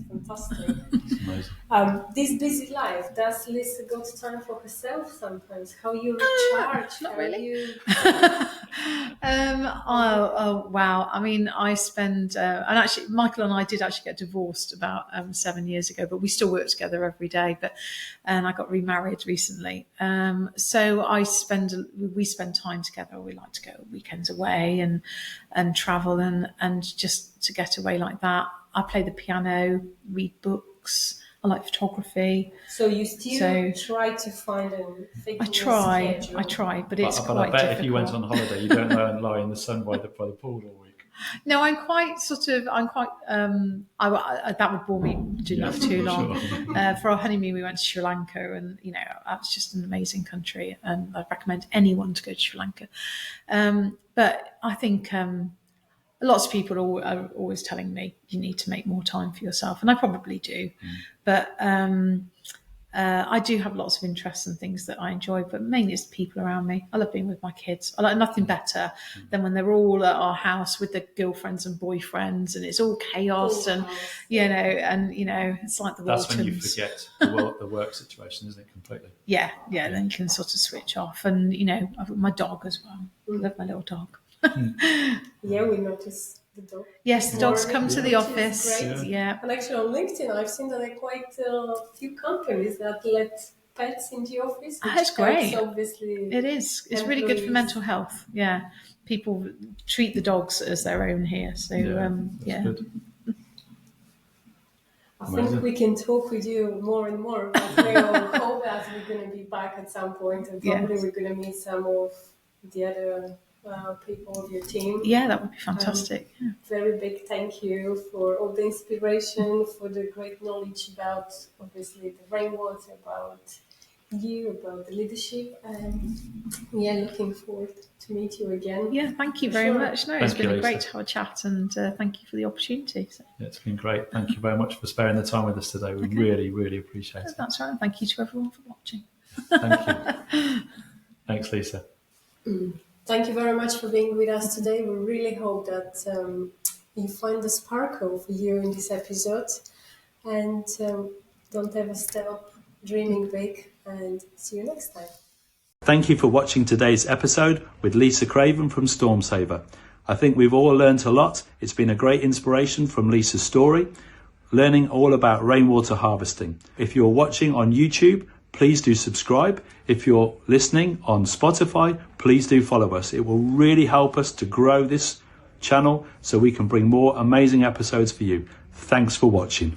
fantastic. It's amazing. This busy life, does Lisa got time for herself sometimes? How you recharge? Not really. Wow. I mean, I spend, and actually, Michael and I did actually get divorced about 7 years ago, but we still work together every day. And I got remarried recently. So we spend time together. We like to go weekends away and travel and just to get away like that. I play the piano, read books. I like photography. So you still try to find a figure. I try, but it's quite I bet difficult. If you went on holiday, you don't go and lie in the sun by the pool all week. No, that would bore me enough too long. Sure. For our honeymoon, we went to Sri Lanka, and that's just an amazing country, and I'd recommend anyone to go to Sri Lanka. But I think lots of people are always telling me you need to make more time for yourself, and I probably do. But I do have lots of interests and things that I enjoy, but mainly it's the people around me. I love being with my kids. I like nothing better than when they're all at our house with their girlfriends and boyfriends, and it's all chaos, it's like the That's Waltons. when you forget the work situation, isn't it, completely? Yeah, then you can sort of switch off. And, I've got my dog as well. I love my little dog. Yeah, we noticed the dog. Yes, the dogs come to the office. Yeah. And actually on LinkedIn, I've seen that there are quite a few companies that let pets in the office. That's great. Obviously, it is. It's really good for mental health. Yeah. People treat the dogs as their own here. So, Good. I think we can talk with you more and more. But we hope that we're going to be back at some point, and probably we're going to meet some of the other people of your team. Yeah, that would be fantastic. Very big thank you for all the inspiration, for the great knowledge about, obviously, the Rainwater, about you, about the leadership, and looking forward to meet you again. Yeah, thank you very much. No, it's been great to have a chat, and thank you for the opportunity. So. Yeah, it's been great. Thank you very much for sparing the time with us today. We really, really appreciate it. That's right. Thank you to everyone for watching. Thank you. Thanks, Lisa. Thank you very much for being with us today. We really hope that you find the sparkle for you in this episode, and don't ever stop dreaming big, and see you next time. Thank you for watching today's episode with Lisa Craven from Stormsaver. I think we've all learnt a lot. It's been a great inspiration from Lisa's story, learning all about rainwater harvesting. If you're watching on YouTube, please do subscribe. If you're listening on Spotify, please do follow us. It will really help us to grow this channel so we can bring more amazing episodes for you. Thanks for watching.